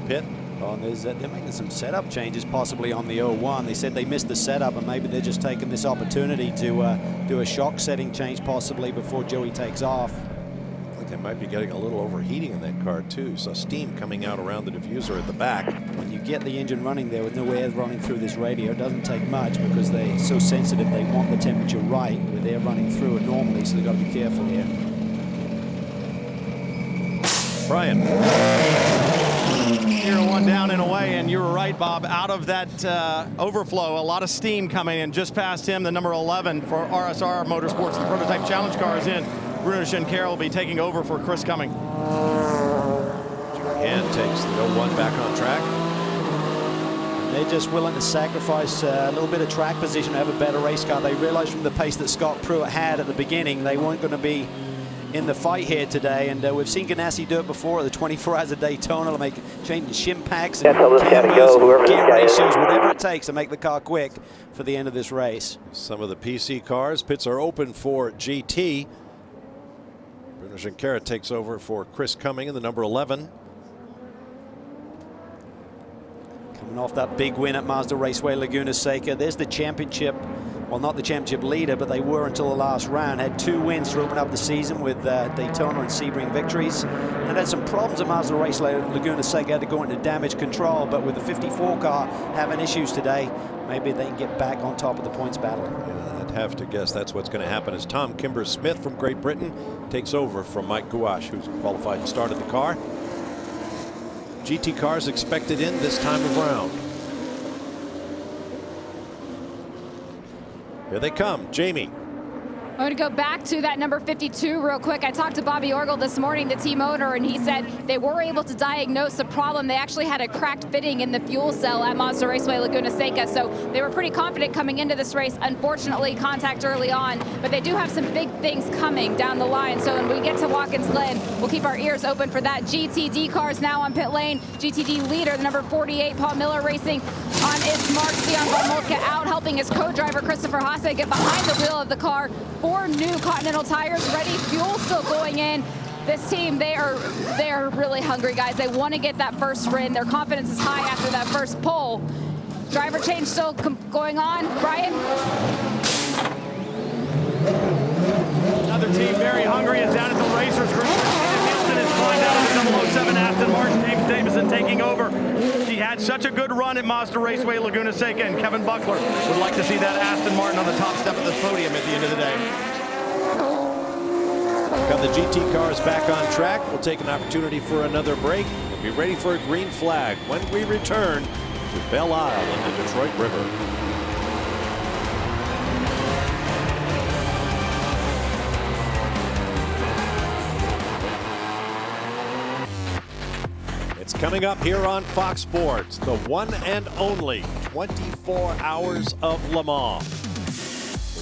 Speaker 1: pit.
Speaker 2: Oh, and they're making some setup changes possibly on the 01. They said they missed the setup, and maybe they're just taking this opportunity to do a shock setting change possibly before Joey takes off.
Speaker 1: I think they might be getting a little overheating in that car too. So steam coming out around the diffuser at the back.
Speaker 2: When you get the engine running there with no air running through this radio, it doesn't take much because they're so sensitive. They want the temperature right with air running through it normally, so they've got to be careful here.
Speaker 1: Brian.
Speaker 3: Here, one down and away, and you were right, Bob. Out of that overflow, a lot of steam coming in. Just past him, the number 11 for RSR Motorsports, the prototype challenge car is in. Bruno Junqueira will be taking over for Chris Cumming.
Speaker 1: And takes the 01 back on track.
Speaker 2: They're just willing to sacrifice a little bit of track position to have a better race car. They realized from the pace that Scott Pruitt had at the beginning, they weren't going to be in the fight here today, and we've seen Ganassi do it before at the 24 Hours of Daytona, like changing shim packs and cameras, gear ratios, whatever it takes to make the car quick for the end of this race.
Speaker 1: Some of the PC cars, pits are open for GT. Bruno Junqueira takes over for Chris Cumming in the number 11.
Speaker 2: Coming off that big win at Mazda Raceway Laguna Seca. There's the championship. Well, not the championship leader, but they were until the last round. Had 2 wins to open up the season with Daytona and Sebring victories. And had some problems at Mazda Raceway Laguna Seca. Had to go into damage control, but with the 54 car having issues today, maybe they can get back on top of the points battle.
Speaker 1: Yeah, I'd have to guess that's what's going to happen as Tom Kimber-Smith from Great Britain takes over from Mike Gouache, who's qualified and started the car. GT cars expected in this time of round. Here they come, Jamie.
Speaker 4: I want to go back to that number 52 real quick. I talked to Bobby Orgel this morning, the team owner, and he said they were able to diagnose the problem. They actually had a cracked fitting in the fuel cell at Mazda Raceway Laguna Seca, so they were pretty confident coming into this race. Unfortunately, contact early on, but they do have some big things coming down the line. So when we get to Watkins Glen, we'll keep our ears open for that. GTD cars now on pit lane. GTD leader, the number 48, Paul Miller Racing on its mark. Stian von Moltke out, helping his co-driver Christopher Haase get behind the wheel of the car. 4 new Continental tires ready, fuel still going in. This team, they are really hungry, guys. They want to get that first win. Their confidence is high after that first pole. Driver change still going on. Brian?
Speaker 3: Another team very hungry is down at the Racers Group. Nielsen is climbed out of the 007 Aston Martin. James Davison taking over. He had such a good run at Mazda Raceway Laguna Seca, and Kevin Buckler would like to see that Aston Martin on the top step of this podium at the end of the day.
Speaker 1: Got the GT cars back on track. We'll take an opportunity for another break. We'll be ready for a green flag when we return to Belle Isle in the Detroit River. It's coming up here on Fox Sports, the one and only 24 Hours of Le Mans.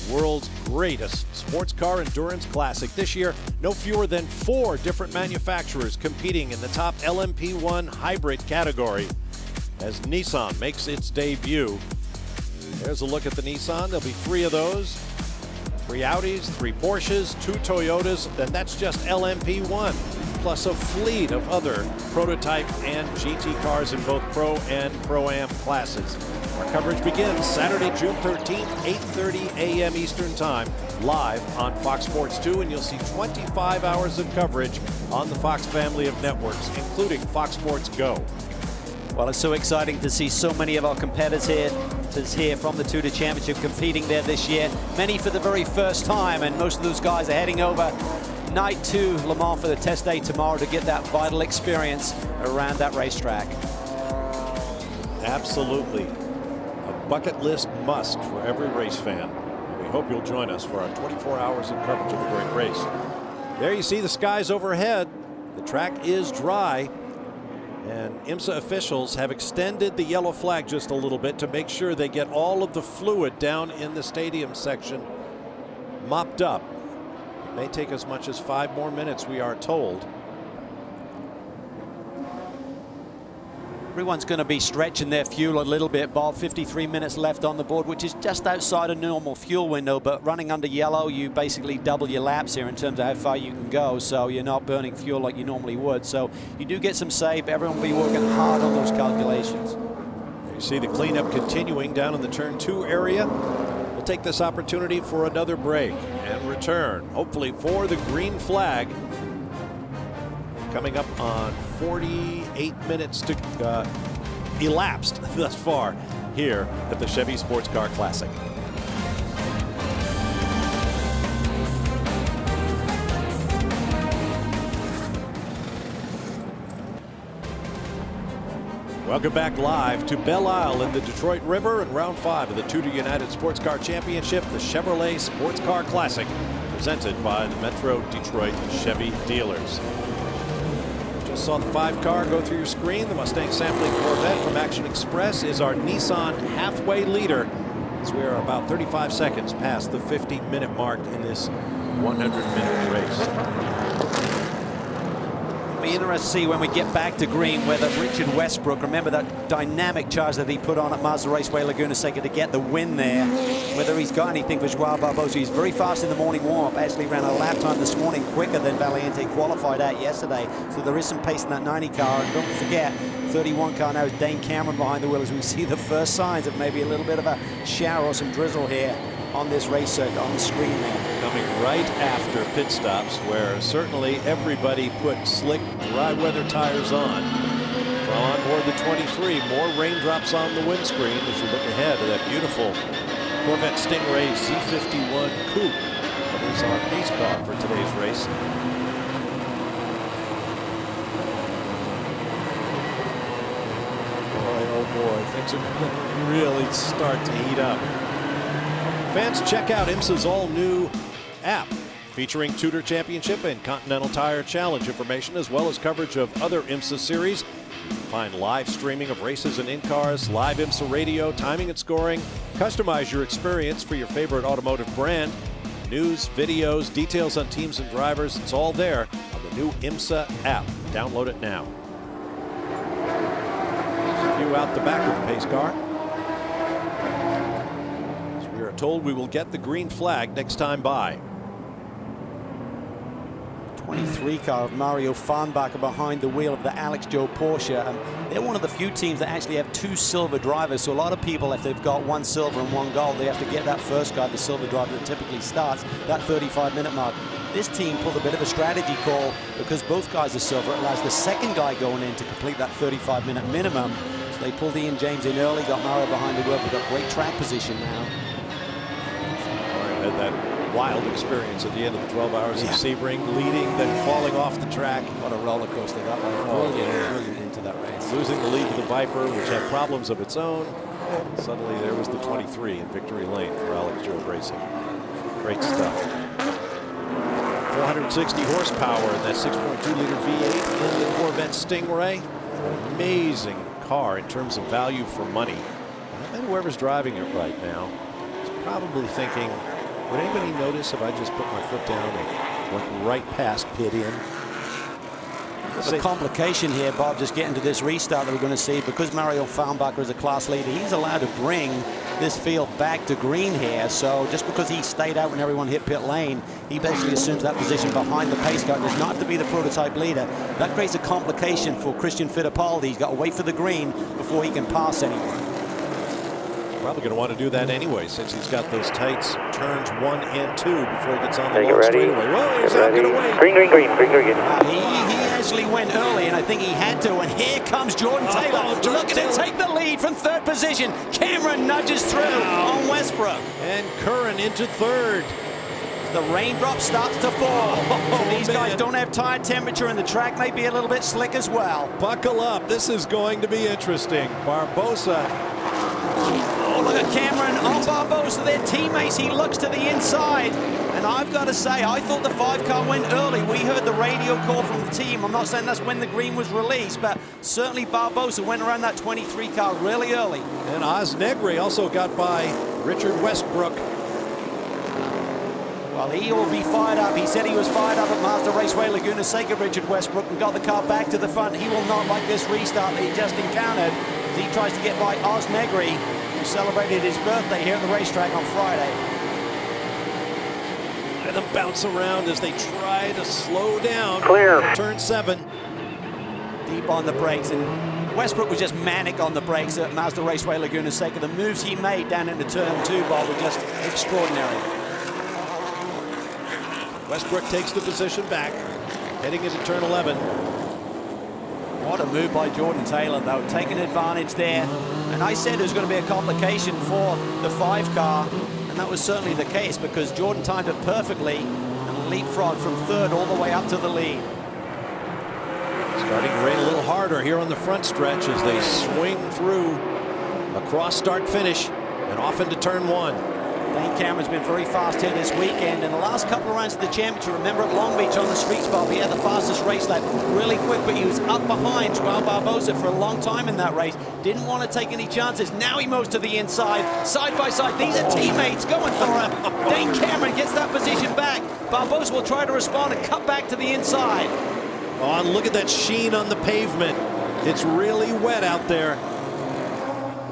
Speaker 1: The world's greatest sports car endurance classic. This year, no fewer than 4 different manufacturers competing in the top LMP1 hybrid category as Nissan makes its debut. There's a look at the Nissan. There'll be 3 of those. 3 Audis, 3 Porsches, 2 Toyotas, and that's just LMP1. Plus a fleet of other prototype and GT cars in both Pro and Pro-Am classes. Our coverage begins Saturday, June 13th, 8:30 a.m. Eastern Time, live on Fox Sports 2, and you'll see 25 hours of coverage on the Fox family of networks, including Fox Sports Go.
Speaker 2: Well, it's so exciting to see so many of our competitors here from the TUDOR Championship competing there this year. Many for the very first time, and most of those guys are heading over night to Le Mans for the test day tomorrow to get that vital experience around that racetrack.
Speaker 1: Absolutely. A bucket list must for every race fan. And we hope you'll join us for our 24 hours of coverage of the great race. There you see the skies overhead. The track is dry. And IMSA officials have extended the yellow flag just a little bit to make sure they get all of the fluid down in the stadium section mopped up. It may take as much as 5 more minutes, we are told.
Speaker 2: Everyone's going to be stretching their fuel a little bit, Bob. 53 minutes left on the board, which is just outside a normal fuel window, but running under yellow, you basically double your laps here in terms of how far you can go, so you're not burning fuel like you normally would. So you do get some save. Everyone will be working hard on those calculations.
Speaker 1: You see the cleanup continuing down in the turn 2 area. We'll take this opportunity for another break and return, hopefully for the green flag. Coming up on 48 minutes to elapsed thus far here at the Chevy Sports Car Classic. Welcome back live to Belle Isle in the Detroit River in round 5 of the TUDOR United SportsCar Championship, the Chevrolet Sports Car Classic, presented by the Metro Detroit Chevy Dealers. Just saw the 5 car go through your screen. The Mustang sampling Corvette from Action Express is our Nissan halfway leader, as we are about 35 seconds past the 50-minute mark in this 100-minute race.
Speaker 2: It'll be interesting to see when we get back to green whether Richard Westbrook, remember that dynamic charge that he put on at Mazda Raceway Laguna Seca to get the win there, whether he's got anything for Joao Barbosa. He's very fast in the morning warm-up, actually ran a lap time this morning quicker than Valiente qualified at yesterday, so there is some pace in that 90 car. And don't forget, 31 car now is Dane Cameron behind the wheel as we see the first signs of maybe a little bit of a shower or some drizzle here on this race circuit on the screen there.
Speaker 1: Coming right after pit stops, where certainly everybody put slick, dry weather tires on. From on board the 23, more raindrops on the windscreen as you look ahead to that beautiful Corvette Stingray C51 Coupe. That is our pace car for today's race. Boy, oh boy, things are going to really start to heat up. Fans, check out IMSA's all-new app featuring TUDOR Championship and Continental Tire Challenge information, as well as coverage of other IMSA series. You can find live streaming of races and in-cars, live IMSA radio, timing and scoring. Customize your experience for your favorite automotive brand. News, videos, details on teams and drivers. It's all there on the new IMSA app. Download it now. View out the back of the pace car. We are told we will get the green flag next time by.
Speaker 2: 23 car of Mario Farnbacher behind the wheel of the Alex Joe Porsche. They're one of the few teams that actually have 2 silver drivers, so a lot of people, if they've got 1 silver and 1 gold, they have to get that first guy, the silver driver that typically starts that 35-minute mark. This team pulled a bit of a strategy call because both guys are silver. It allows the second guy going in to complete that 35-minute minimum. So they pulled Ian James in early, got Mario behind the wheel. They've got great track position now.
Speaker 1: Had that wild experience at the end of the 12 hours of Sebring, leading, then falling off the track.
Speaker 2: What a roller coaster that was. Brilliant into that race.
Speaker 1: Losing the lead to the Viper, which had problems of its own. Suddenly there was the 23 in victory lane for Alex Joe Racing. Great stuff. 460 horsepower in that 6.2-liter V8 in the Corvette Stingray. Amazing car in terms of value for money. I bet whoever's driving it right now is probably thinking, would anybody notice if I just put my foot down and went right past pit in?
Speaker 2: There's a complication here, Bob, just getting to this restart that we're going to see. Because Mario Farnbacher is a class leader, he's allowed to bring this field back to green here. So just because he stayed out when everyone hit pit lane, he basically assumes that position behind the pace car. Does not have to be the prototype leader. That creates a complication for Christian Fittipaldi. He's got to wait for the green before he can pass anyone.
Speaker 1: Probably going to want to do that anyway, since he's got those tights turns 1 and 2 before he gets on the long straightaway. Whoa, he's not going to wait.
Speaker 11: Green.
Speaker 2: He actually went early, and I think he had to. And here comes Jordan Taylor. Look at him take the lead from 3rd position. Cameron nudges through on Westbrook.
Speaker 1: And Curran into 3rd.
Speaker 2: The raindrop starts to fall. So these guys don't have tire temperature, and the track may be a little bit slick as well.
Speaker 1: Buckle up. This is going to be interesting. Barbosa.
Speaker 2: Oh, look at Cameron on Barbosa. Their teammates. He looks to the inside. And I've got to say, I thought the 5 car went early. We heard the radio call from the team. I'm not saying that's when the green was released, but certainly Barbosa went around that 23 car really early.
Speaker 1: And Oz Negri also got by Richard Westbrook.
Speaker 2: Well, he will be fired up. He said he was fired up at Mazda Raceway Laguna Seca, Richard Westbrook, and got the car back to the front. He will not like this restart that he just encountered as he tries to get by Oz Negri, who celebrated his birthday here at the racetrack on Friday.
Speaker 1: And them bounce around as they try to slow down.
Speaker 11: Clear.
Speaker 1: Turn 7.
Speaker 2: Deep on the brakes, and Westbrook was just manic on the brakes at Mazda Raceway Laguna Seca. The moves he made down into turn 2, Bob, were just extraordinary.
Speaker 1: Westbrook takes the position back, heading into turn 11.
Speaker 2: What a move by Jordan Taylor, though, taking advantage there. And I said it was going to be a complication for the 5 car, and that was certainly the case because Jordan timed it perfectly and leapfrogged from 3rd all the way up to the lead.
Speaker 1: Starting to rain a little harder here on the front stretch as they swing through a cross start finish and off into turn 1.
Speaker 2: Dane Cameron's been very fast here this weekend. In the last couple of rounds of the championship, remember at Long Beach on the streets, Bob, he had the fastest race lap, really quick, but he was up behind Joao Barbosa for a long time in that race. Didn't want to take any chances. Now he moves to the inside, side by side. These are teammates going for it. Dane Cameron gets that position back. Barbosa will try to respond and cut back to the inside.
Speaker 1: Oh, and look at that sheen on the pavement. It's really wet out there.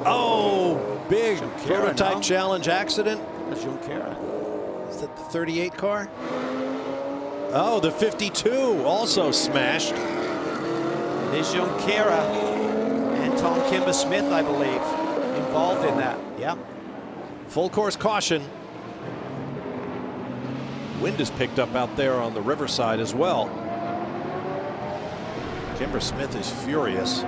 Speaker 1: Oh, big prototype challenge accident.
Speaker 2: That's
Speaker 1: Is that the 38 car? Oh, the 52 also smashed.
Speaker 2: It is Junqueira and Tom Kimber-Smith, I believe, involved in that. Yeah.
Speaker 1: Full course caution. Wind is picked up out there on the riverside as well. Kimber-Smith is furious.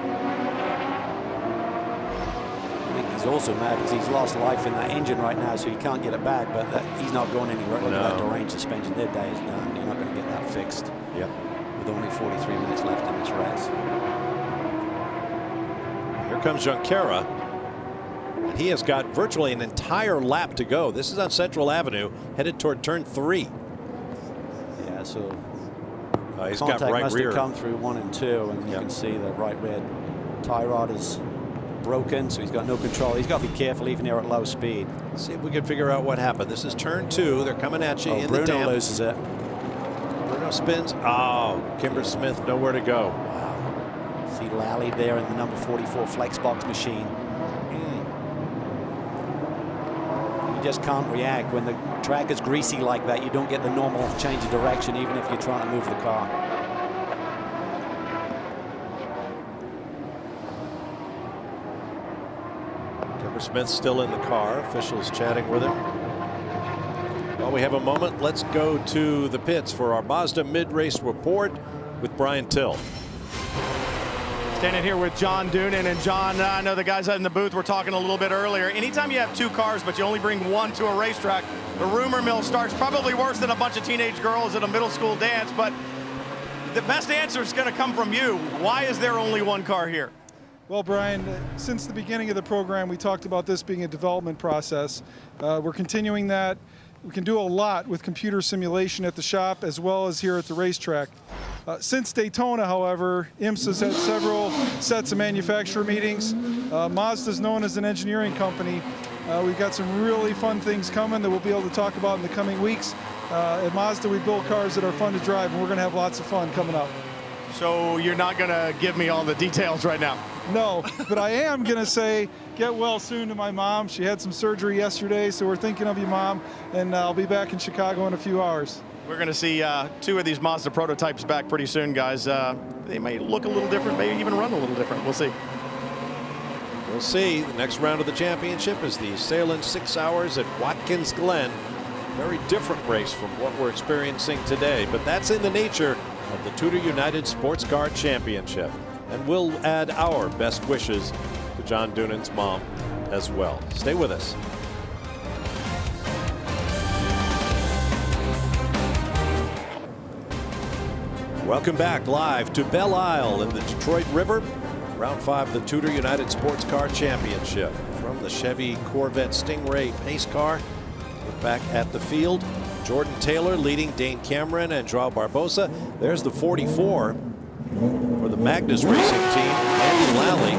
Speaker 2: I think he's also mad because he's lost life in that engine right now, so he can't get it back, but he's not going anywhere. Look at that deranged suspension. Their day is done. You're not going to get that fixed.
Speaker 1: Yep.
Speaker 2: With only 43 minutes left in this race.
Speaker 1: Here comes Junqueira. And he has got virtually an entire lap to go. This is on Central Avenue, headed toward turn 3.
Speaker 2: Yeah, so
Speaker 1: he's
Speaker 2: contact
Speaker 1: got right
Speaker 2: must
Speaker 1: rear.
Speaker 2: have come through 1 and 2, and you can see the right rear tie rod is broken, so he's got no control. He's got to be careful even here at low speed.
Speaker 1: Let's see if we can figure out what happened. This is turn 2. They're coming at you in
Speaker 2: Bruno
Speaker 1: the damp.
Speaker 2: loses it.
Speaker 1: Bruno spins. Oh, Kimber-Smith nowhere to go.
Speaker 2: Wow. See Lally there in the number 44 Flexbox machine. You just can't react. When the track is greasy like that, you don't get the normal change of direction, even if you're trying to move the car.
Speaker 1: Kimber-Smith still in the car. Officials chatting with him. While we have a moment, let's go to the pits for our Mazda mid-race report with Brian Till.
Speaker 3: Standing here with John Doonan. And John, I know the guys out in the booth were talking a little bit earlier. Anytime you have 2 cars, but you only bring 1 to a racetrack, the rumor mill starts. Probably worse than a bunch of teenage girls at a middle school dance. But the best answer is going to come from you. Why is there only 1 car here?
Speaker 12: Well, Brian, since the beginning of the program, we talked about this being a development process. We're continuing that. We can do a lot with computer simulation at the shop as well as here at the racetrack. Since Daytona, however, IMSA's had several sets of manufacturer meetings. Mazda's known as an engineering company. We've got some really fun things coming that we'll be able to talk about in the coming weeks. At Mazda, we build cars that are fun to drive, and we're going to have lots of fun coming up.
Speaker 3: So you're not going to give me all the details right now?
Speaker 12: No, but I am going to say get well soon to my mom. She had some surgery yesterday, so we're thinking of you, Mom, and I'll be back in Chicago in a few hours.
Speaker 3: We're going to see 2 of these Mazda prototypes back pretty soon, guys. They may look a little different, maybe even run a little different. We'll see.
Speaker 1: We'll see. The next round of the championship is the Salem 6 Hours at Watkins Glen. Very different race from what we're experiencing today, but that's in the nature of the TUDOR United SportsCar Championship. And we'll add our best wishes to John Doonan's mom as well. Stay with us. Welcome back live to Belle Isle in the Detroit River. Round 5 of the TUDOR United SportsCar Championship. From the Chevy Corvette Stingray pace car, we're back at the field. Jordan Taylor leading Dane Cameron and Joao Barbosa. There's the 44 for the Magnus Racing team. Andy Lally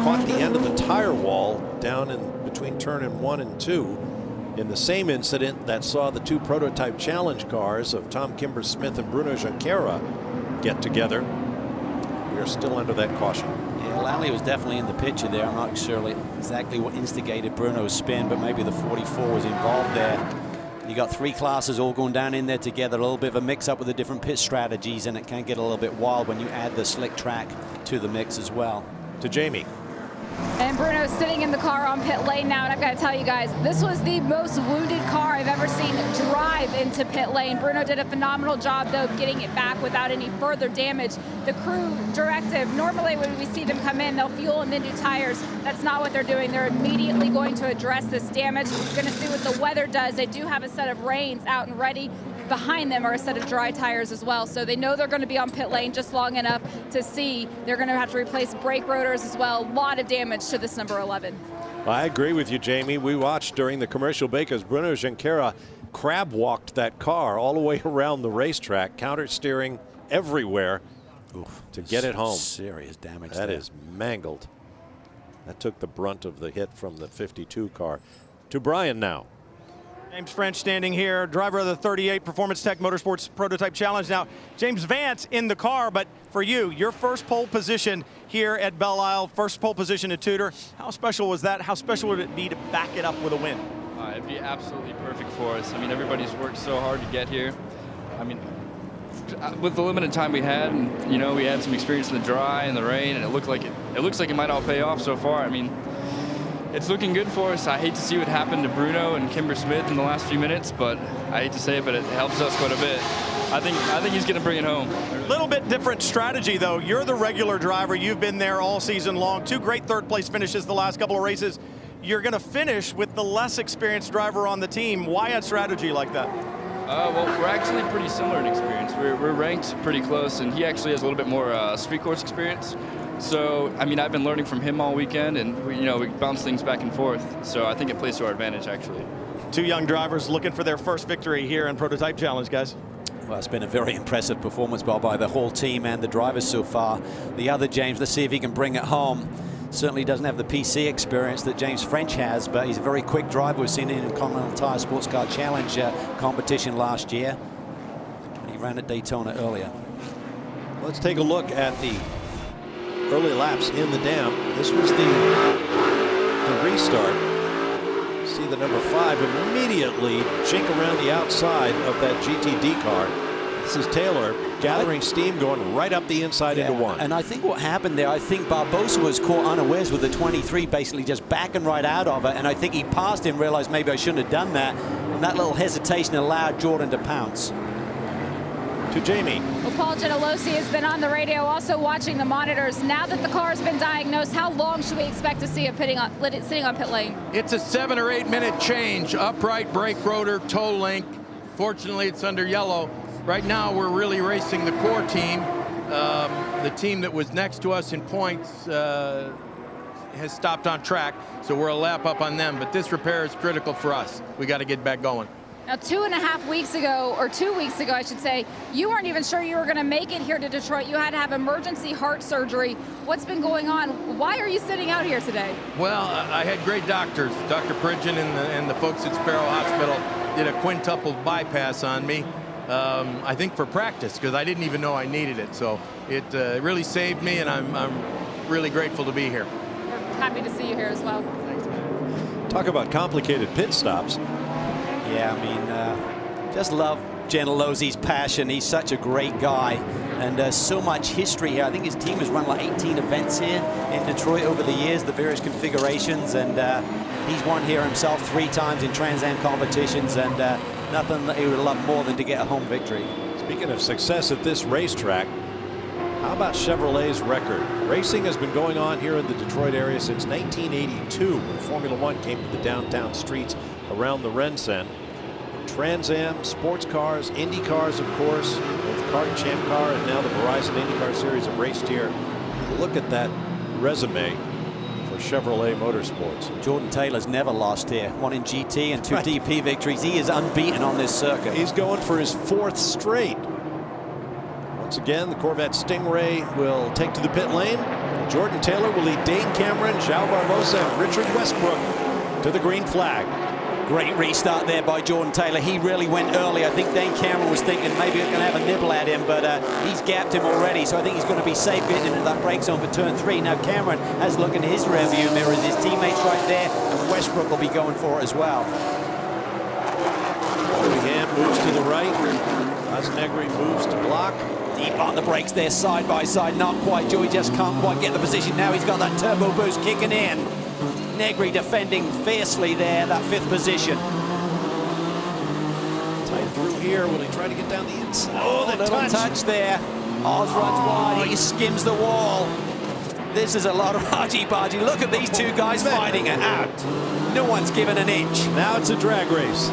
Speaker 1: caught the end of the tire wall down in between turn 1 and 2. in the same incident that saw the two prototype challenge cars of Tom Kimber-Smith and Bruno Junqueira get together. We are still under that caution.
Speaker 2: Yeah, Lally was definitely in the picture there. I'm not sure exactly what instigated Bruno's spin, but maybe the 44 was involved there. You got three classes all going down in there together, a little bit of a mix up with the different pit strategies, and it can get a little bit wild when you add the slick track to the mix as well.
Speaker 1: To Jamie.
Speaker 4: And Bruno's sitting in the car on pit lane now, and I've got to tell you guys, this was the most wounded car I've ever seen drive into pit lane. Bruno did a phenomenal job, though, getting it back without any further damage. The crew directive, normally when we see them come in, they'll fuel and then do tires. That's not what they're doing. They're immediately going to address this damage. We're going to see what the weather does. They do have a set of rains out and ready. Behind them are a set of dry tires as well, so they know they're going to be on pit lane just long enough to see. They're going to have to replace brake rotors as well. A lot of damage to this number 11.
Speaker 1: I agree with you, Jamie. We watched during the commercial break as Bruno Junqueira crab walked that car all the way around the racetrack, counter steering everywhere.
Speaker 2: Oof,
Speaker 1: to get it home.
Speaker 2: Serious damage.
Speaker 1: That is mangled. That took the brunt of the hit from the 52 car. To Brian now.
Speaker 3: James French standing here, driver of the 38 Performance Tech Motorsports Prototype Challenge. Now, James Vance in the car, but for you, your first pole position here at Belle Isle, first pole position at Tudor. How special was that? How special would it be to back it up with a win?
Speaker 11: It'd be absolutely perfect for us. I mean, everybody's worked so hard to get here. I mean, with the limited time we had, and you know, we had some experience in the dry and the rain, and it looks like it might all pay off so far. I mean, it's looking good for us. I hate to see what happened to Bruno and Kimber-Smith in the last few minutes, but I hate to say it, but it helps us quite a bit. I think he's going to bring it home.
Speaker 3: A little bit different strategy, though. You're the regular driver. You've been there all season long. Two great third-place finishes the last couple of races. You're going to finish with the less experienced driver on the team. Why a strategy like that?
Speaker 11: Well, we're actually pretty similar in experience. We're ranked pretty close, and he actually has a little bit more street course experience. So, I mean, I've been learning from him all weekend, and we bounce things back and forth. So I think it plays to our advantage, actually.
Speaker 3: Two young drivers looking for their first victory here in Prototype Challenge, guys.
Speaker 2: Well, it's been a very impressive performance by the whole team and the drivers so far. The other James, let's see if he can bring it home. Certainly doesn't have the PC experience that James French has, but he's a very quick driver. We've seen it in Continental Tire Sports Car Challenge competition last year. He ran at Daytona earlier.
Speaker 1: Let's take a look at the early laps in the dam. This was the restart. See the number 5 immediately shake around the outside of that GTD car. This is Taylor gathering steam, going right up the inside into one.
Speaker 2: And I think what happened there, I think Barbosa was caught unawares with the 23, basically just backing right out of it. And I think he passed him, realized maybe I shouldn't have done that. And that little hesitation allowed Jordan to pounce.
Speaker 1: To Jamie.
Speaker 4: Well, Paul Gentilozzi has been on the radio, also watching the monitors. Now that the car has been diagnosed, how long should we expect to see it sitting on pit lane?
Speaker 13: It's a 7 or 8 minute change. Upright, brake rotor, toe link. Fortunately, it's under yellow. Right now, we're really racing the core team. The team that was next to us in points has stopped on track, so we're a lap up on them. But this repair is critical for us. We got to get back going.
Speaker 4: Now, 2.5 weeks ago, or 2 weeks ago, I should say, you weren't even sure you were going to make it here to Detroit. You had to have emergency heart surgery. What's been going on? Why are you sitting out here today?
Speaker 13: Well, I had great doctors. Dr. Pridgeon and the folks at Sparrow Hospital did a quintuple bypass on me. I think for practice, because I didn't even know I needed it. So it really saved me, and I'm really grateful to be here.
Speaker 4: We're happy to see you here as well.
Speaker 13: Thanks, man.
Speaker 1: Talk about complicated pit stops.
Speaker 2: Yeah, I mean, just love Gentilozzi's passion. He's such a great guy, and so much history here. I think his team has run like 18 events here in Detroit over the years, the various configurations, and he's won here himself 3 times in Trans Am competitions, and nothing that he would love more than to get a home victory.
Speaker 1: Speaking of success at this racetrack, how about Chevrolet's record? Racing has been going on here in the Detroit area since 1982, when Formula One came to the downtown streets around the Rensen. Trans Am, sports cars, Indy cars, of course, both Kart, Champ Car, and now the Verizon IndyCar Series have raced here. Look at that resume for Chevrolet Motorsports.
Speaker 2: Jordan Taylor's never lost here. 1 in GT and 2 DP victories. He is unbeaten on this circuit.
Speaker 1: He's going for his 4th straight. Once again, the Corvette Stingray will take to the pit lane. Jordan Taylor will lead Dane Cameron, João Barbosa, and Richard Westbrook to the green flag.
Speaker 2: Great restart there by Jordan Taylor. He really went early. I think Dane Cameron was thinking maybe we're going to have a nibble at him, but he's gapped him already, so I think he's going to be safe getting into that brake zone for turn 3. Now Cameron has a look in his rearview mirror. His teammates right there, and Westbrook will be going for it as well.
Speaker 1: Cunningham moves to the right. Osnegri moves to block.
Speaker 2: Deep on the brakes there, side by side. Not quite. Joey just can't quite get the position. Now he's got that turbo boost kicking in. Negri defending fiercely there, that 5th position.
Speaker 1: Tight through here. Will he try to get down the inside?
Speaker 2: Oh, the touch there. Oz runs wide. He skims the wall. This is a lot of argy-bargy. Look at these two guys fighting it out. No one's given an inch.
Speaker 1: Now it's a drag race.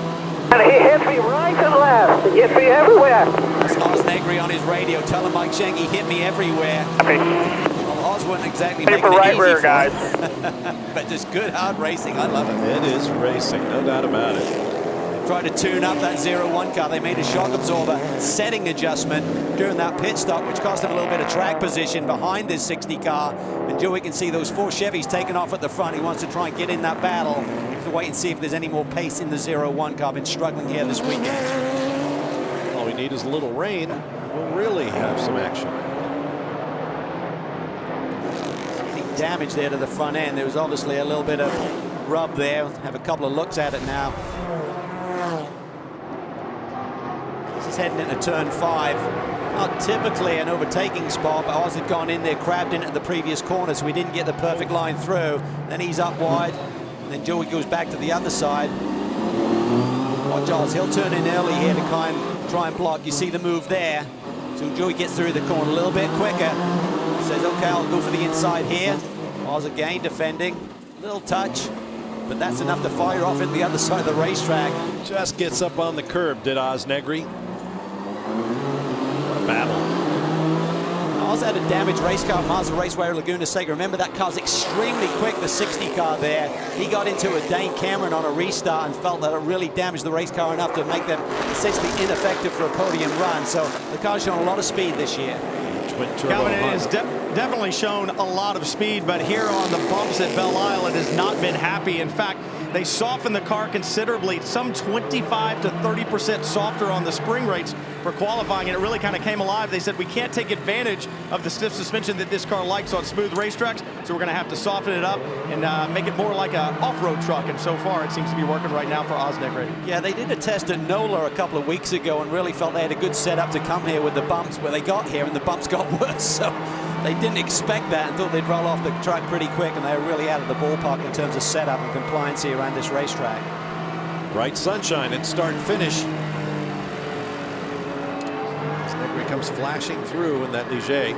Speaker 14: And he hits me right and left. He hits me everywhere.
Speaker 2: That's Oz Negri on his radio telling Mike Schenk he hit me everywhere. Well, Oz wasn't exactly making it easy
Speaker 14: rear,
Speaker 2: for
Speaker 14: guys.
Speaker 2: but just good hard racing. I love it.
Speaker 1: It is racing, no doubt about it.
Speaker 2: Tried to tune up that 0-1 car. They made a shock absorber setting adjustment during that pit stop, which cost them a little bit of track position behind this 60 car. And Joey can see those 4 Chevys taking off at the front. He wants to try and get in that battle. To wait and see if there's any more pace in the 0-1 car. Been struggling here this weekend.
Speaker 1: All we need is a little rain. We'll really have some action.
Speaker 2: Any damage there to the front end. There was obviously a little bit of rub there. Have a couple of looks at it now. This is heading into turn 5. Not typically an overtaking spot, but Oz had gone in there, crabbed in at the previous corner, so we didn't get the perfect line through. Then he's up wide, and then Joey goes back to the other side. Watch Oz, he'll turn in early here to try and block. You see the move there. So Joey gets through the corner a little bit quicker. Says, okay, I'll go for the inside here. Oz again defending, little touch. But that's enough to fire off into the other side of the racetrack.
Speaker 1: Just gets up on the curb, did Osnegri. What a battle.
Speaker 2: Oz had a damaged race car at Mazda Raceway Laguna Seca. Remember, that car's extremely quick, the 60 car there. He got into a Dane Cameron on a restart and felt that it really damaged the race car enough to make them essentially ineffective for a podium run. So the car's shown a lot of speed this year.
Speaker 3: Calvin, it has definitely shown a lot of speed, but here on the bumps at Belle Isle, it has not been happy. In fact, they softened the car considerably, some 25 to 30% softer on the spring rates for qualifying, and it really kind of came alive. They said we can't take advantage of the stiff suspension that this car likes on smooth racetracks, so we're going to have to soften it up and make it more like an off-road truck, and so far it seems to be working right now for Osnegri.
Speaker 2: Yeah, they did a test at NOLA a couple of weeks ago and really felt they had a good setup to come here with the bumps, but they got here and the bumps got worse, so they didn't expect that and thought they'd roll off the track pretty quick, and they were really out of the ballpark in terms of setup and compliance here around this racetrack.
Speaker 1: Bright sunshine at start and finish. Osnegri comes flashing through in that Ligier.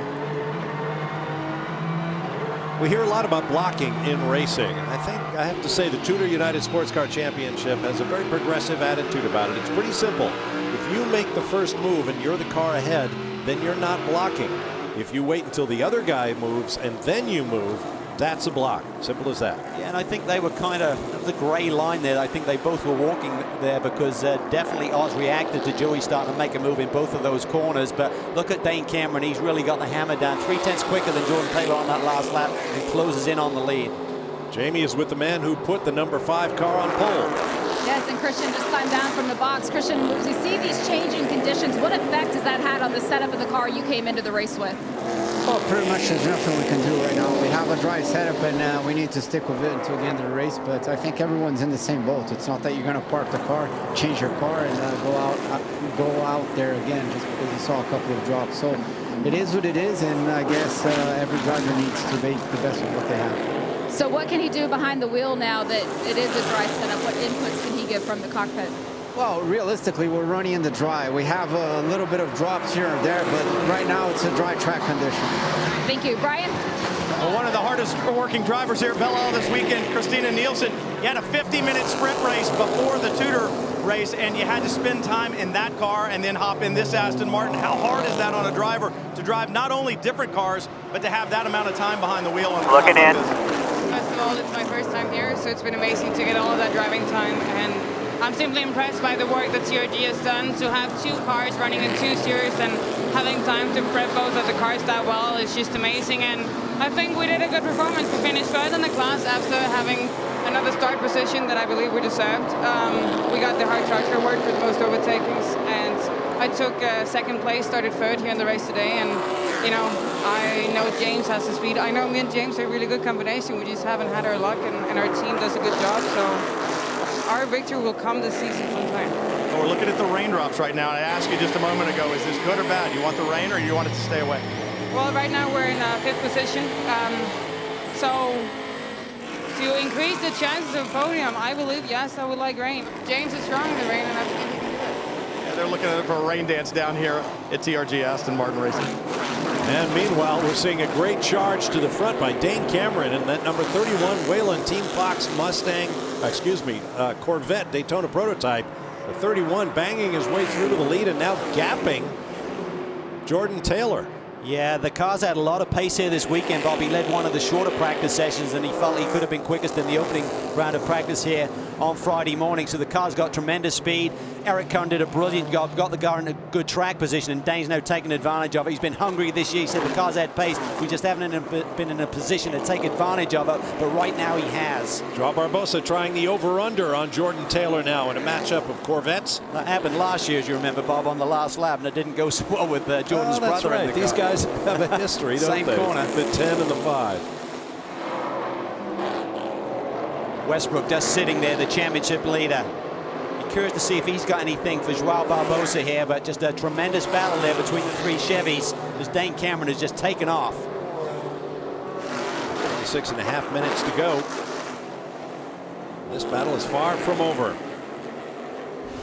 Speaker 1: We hear a lot about blocking in racing. I think I have to say the TUDOR United SportsCar Championship has a very progressive attitude about it. It's pretty simple. If you make the first move and you're the car ahead, then you're not blocking. If you wait until the other guy moves and then you move, that's a block. Simple as that.
Speaker 2: Yeah, and I think they were kind of the gray line there. I think they both were walking there because definitely Oz reacted to Joey starting to make a move in both of those corners. But look at Dane Cameron. He's really got the hammer down. 3/10 quicker than Jordan Taylor on that last lap and closes in on the lead.
Speaker 1: Jamie is with the man who put the number 5 car on pole.
Speaker 4: Yes, and Christian just climbed down from the box. Christian moves. You see these changing conditions. What effect has that had on the setup of the car you came into the race with?
Speaker 15: Well, pretty much there's nothing we can do right now. We have a dry setup, and we need to stick with it until the end of the race. But I think everyone's in the same boat. It's not that you're going to park the car, change your car, and go out there again just because you saw a couple of drops. So it is what it is, and I guess every driver needs to make the best of what they have.
Speaker 4: So what can he do behind the wheel now that it is a dry setup? What inputs can he give from the cockpit?
Speaker 15: Well, realistically, we're running in the dry. We have a little bit of drops here and there, but right now it's a dry track condition.
Speaker 4: Thank you. Brian?
Speaker 3: Well, one of the hardest working drivers here at Belle Isle this weekend, Christina Nielsen. You had a 50-minute sprint race before the TUDOR race, and you had to spend time in that car and then hop in this Aston Martin. How hard is that on a driver to drive not only different cars, but to have that amount of time behind the wheel?
Speaker 14: Looking in.
Speaker 16: First of all, it's my first time here, so it's been amazing to get all of that driving time, and I'm simply impressed by the work that TRG has done. To have 2 cars running in 2 series and having time to prep both of the cars that well is just amazing, and I think we did a good performance. We finished third in the class after having another start position that I believe we deserved. We got the hard charger award for the most overtakings, and I took second place, started third here in the race today, and you know, I know James has the speed. I know me and James are a really good combination. We just haven't had our luck, and our team does a good job, so our victory will come this season sometime.
Speaker 3: Well, we're looking at the raindrops right now, and I asked you just a moment ago, is this good or bad? You want the rain or you want it to stay away?
Speaker 16: Well, right now we're in 5th position, so to increase the chances of podium, I believe, yes, I would like rain. James is strong in the rain, and I think he can do it.
Speaker 3: Yeah, they're looking for a rain dance down here at TRG Aston Martin Racing.
Speaker 1: And meanwhile, we're seeing a great charge to the front by Dane Cameron and that number 31 Whelen Team Fox Corvette Daytona prototype. The 31 banging his way through to the lead and now gapping Jordan Taylor.
Speaker 2: Yeah, the car's had a lot of pace here this weekend, Bob. He led one of the shorter practice sessions, and he felt he could have been quickest in the opening round of practice here on Friday morning. So the car's got tremendous speed. Eric Cohn did a brilliant job, got the car in a good track position, and Dane's now taking advantage of it. He's been hungry this year. He said the car's had pace. We just haven't been in a position to take advantage of it, but right now he has.
Speaker 1: Joao Barbosa trying the over-under on Jordan Taylor now in a matchup of Corvettes.
Speaker 2: That happened last year, as you remember, Bob, on the last lap, and it didn't go so well with Jordan's
Speaker 1: that's
Speaker 2: brother.
Speaker 1: right. These guys have a history, don't
Speaker 2: Same
Speaker 1: they?
Speaker 2: corner.
Speaker 1: The 10 and the 5.
Speaker 2: Westbrook just sitting there, the championship leader. Be curious to see if he's got anything for Joao Barbosa here, but just a tremendous battle there between the three Chevys as Dane Cameron has just taken off.
Speaker 1: 6.5 minutes to go. This battle is far from over.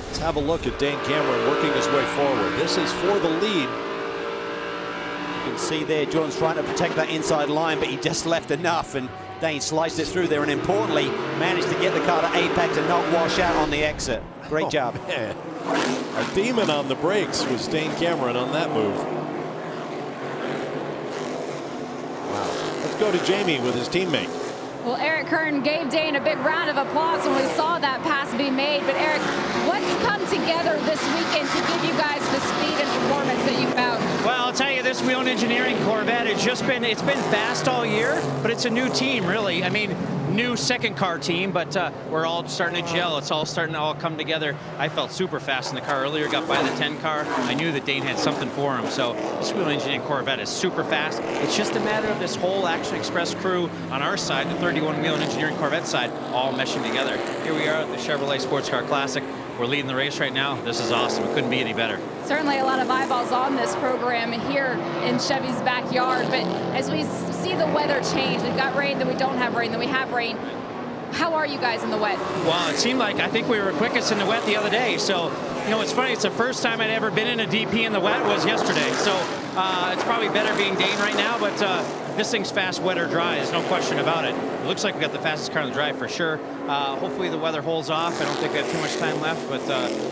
Speaker 1: Let's have a look at Dane Cameron working his way forward. This is for the lead.
Speaker 2: You can see there Jordan's trying to protect that inside line, but he just left enough, and Dane sliced it through there and importantly managed to get the car to apex and not wash out on the exit. Great job.
Speaker 1: Man. A demon on the brakes was Dane Cameron on that move. Wow. Let's go to Jamie with his teammate.
Speaker 4: Well, Eric Kern gave Dane a big round of applause when we saw that pass be made. But Eric, what's come together this weekend to give you guys the speed and performance that you found?
Speaker 17: Well, I'll tell you, this Whelen Engineering Corvette, it's been fast all year, but it's a new team, really. I mean, new second car team, but we're all starting to gel. It's all starting to all come together. I felt super fast in the car earlier, got by the 10 car. I knew that Dane had something for him. So this Whelen Engineering Corvette is super fast. It's just a matter of this whole Action Express crew on our side, the 31 Whelen Engineering Corvette side, all meshing together. Here we are at the Chevrolet Sports Car Classic. We're leading the race right now. This is awesome. It couldn't be any better.
Speaker 4: Certainly a lot of eyeballs on this program here in Chevy's backyard. But as we see the weather change, we've got rain, then we don't have rain, then we have rain. How are you guys in the wet?
Speaker 17: Well, it seemed like I think we were quickest in the wet the other day. So, you know, it's funny. It's the first time I'd ever been in a DP in the wet was yesterday. So it's probably better being Dane right now. But this thing's fast, wet or dry. There's no question about it. It looks like we got the fastest car on the drive for sure. Hopefully the weather holds off. I don't think we have too much time left. But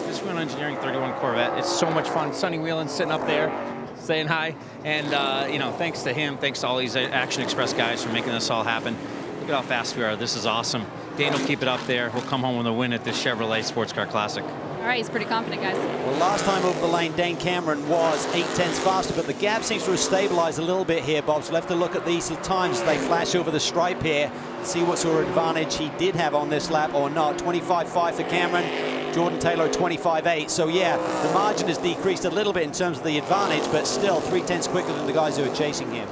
Speaker 17: this Whelen Engineering 31 Corvette, it's so much fun. Sonny Whelan sitting up there saying hi. And, you know, thanks to him, thanks to all these Action Express guys for making this all happen. Look at how fast we are. This is awesome. Dane will keep it up there. We'll come home with a win at this Chevrolet Sports Car Classic.
Speaker 4: All right, he's pretty confident, guys.
Speaker 2: Well, last time over the lane, Dane Cameron was 0.8 faster, but the gap seems to have stabilized a little bit here, Bob. So we'll have to look at these times as they flash over the stripe here, see what sort of advantage he did have on this lap or not. 25.5 for Cameron. Jordan Taylor 25.8. So yeah, the margin has decreased a little bit in terms of the advantage, but still 0.3 quicker than the guys who are chasing him.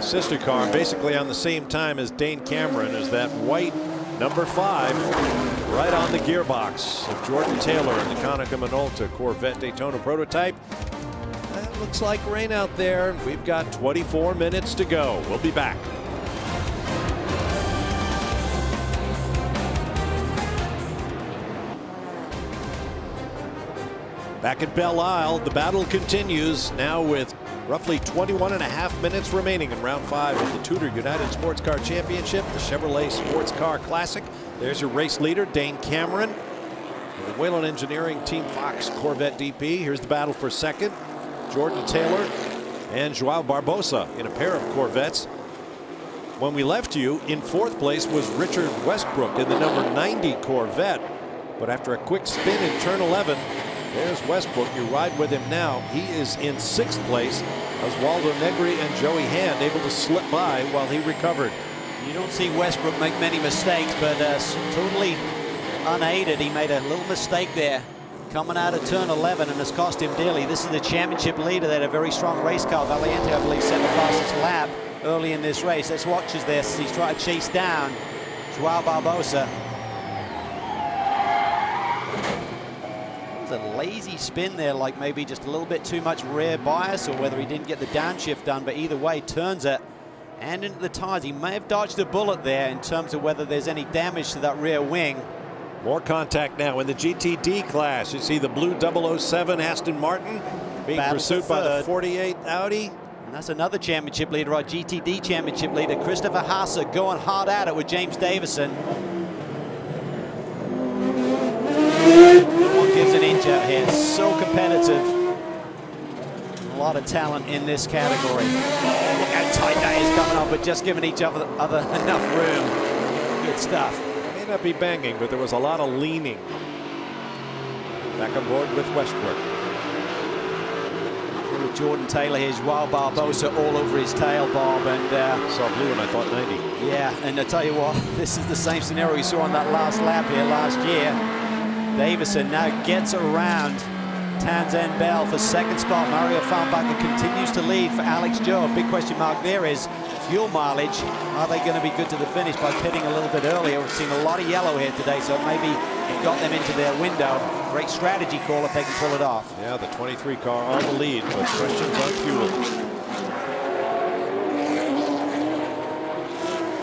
Speaker 1: Sister car basically on the same time as Dane Cameron is that white number 5 right on the gearbox of Jordan Taylor in the Konica Minolta Corvette Daytona prototype. It looks like rain out there. We've got 24 minutes to go. We'll be back. Back at Belle Isle, the battle continues now with roughly 21.5 minutes remaining in round 5 of the TUDOR United SportsCar Championship, the Chevrolet Sports Car Classic. There's your race leader, Dane Cameron. The Whelen Engineering Team Fox Corvette DP. Here's the battle for second. Jordan Taylor and Joao Barbosa in a pair of Corvettes. When we left you, in 4th place was Richard Westbrook in the number 90 Corvette. But after a quick spin in turn 11, there's Westbrook. You ride with him now. He is in 6th place. Oswaldo Negri and Joey Hand able to slip by while he recovered.
Speaker 2: You don't see Westbrook make many mistakes, but totally unaided. He made a little mistake there coming out of turn 11, and it's cost him dearly. This is the championship leader. They had a very strong race car. Valiente, I believe, set the fastest lap early in this race. Let's watch as this. He's trying to chase down Joao Barbosa. It was a lazy spin there, like maybe just a little bit too much rear bias, or whether he didn't get the downshift done, but either way, turns it and into the tires. He may have dodged a bullet there in terms of whether there's any damage to that rear wing.
Speaker 1: More contact now in the GTD class. You see the blue 007 Aston Martin being pursued by the 48 Audi.
Speaker 2: And that's another championship leader, our GTD championship leader, Christopher Haase, going hard at it with James Davison. No one gives an inch out here. It's so competitive. A lot of talent in this category. Oh, look how tight that is coming up, but just giving each other enough room. Good stuff.
Speaker 1: May not be banging, but there was a lot of leaning. Back on board with Westbrook.
Speaker 2: With Jordan Taylor, here's Joao Barbosa all over his tail, Bob, and
Speaker 1: saw blue and I thought 90.
Speaker 2: Yeah, and I tell you what, this is the same scenario we saw on that last lap here last year. Davison now gets around Tanzan Bell for second spot. Mario Farnbacher continues to lead for Alex Joe. Big question mark there is fuel mileage. Are they going to be good to the finish by pitting a little bit earlier? We've seen a lot of yellow here today, so maybe it got them into their window. Great strategy call if they can pull it off.
Speaker 1: Yeah, the 23 car on the lead, but questions on fuel.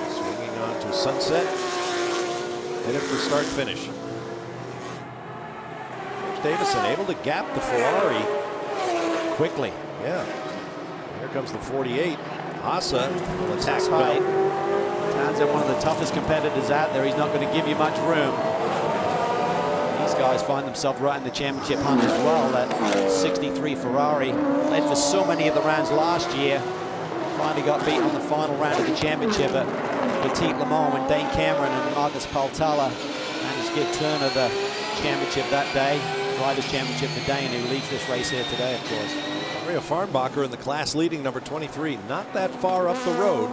Speaker 1: Swinging on to Sunset. Headed for start finish. Davison able to gap the Ferrari quickly. Yeah. Here comes the 48. Haase will attack
Speaker 2: height. Tanzan, one of the toughest competitors out there. He's not going to give you much room. These guys find themselves right in the championship hunt as well. That 63 Ferrari led for so many of the rounds last year. Finally got beat on the final round of the championship at Petit Le Mans when Dane Cameron and Marcus Paltala managed to give Turner the championship that day. Drivers' Championship for Dane, who leads this race here today, of course.
Speaker 1: Mario Farnbacher in the class leading number 23, not that far up the road.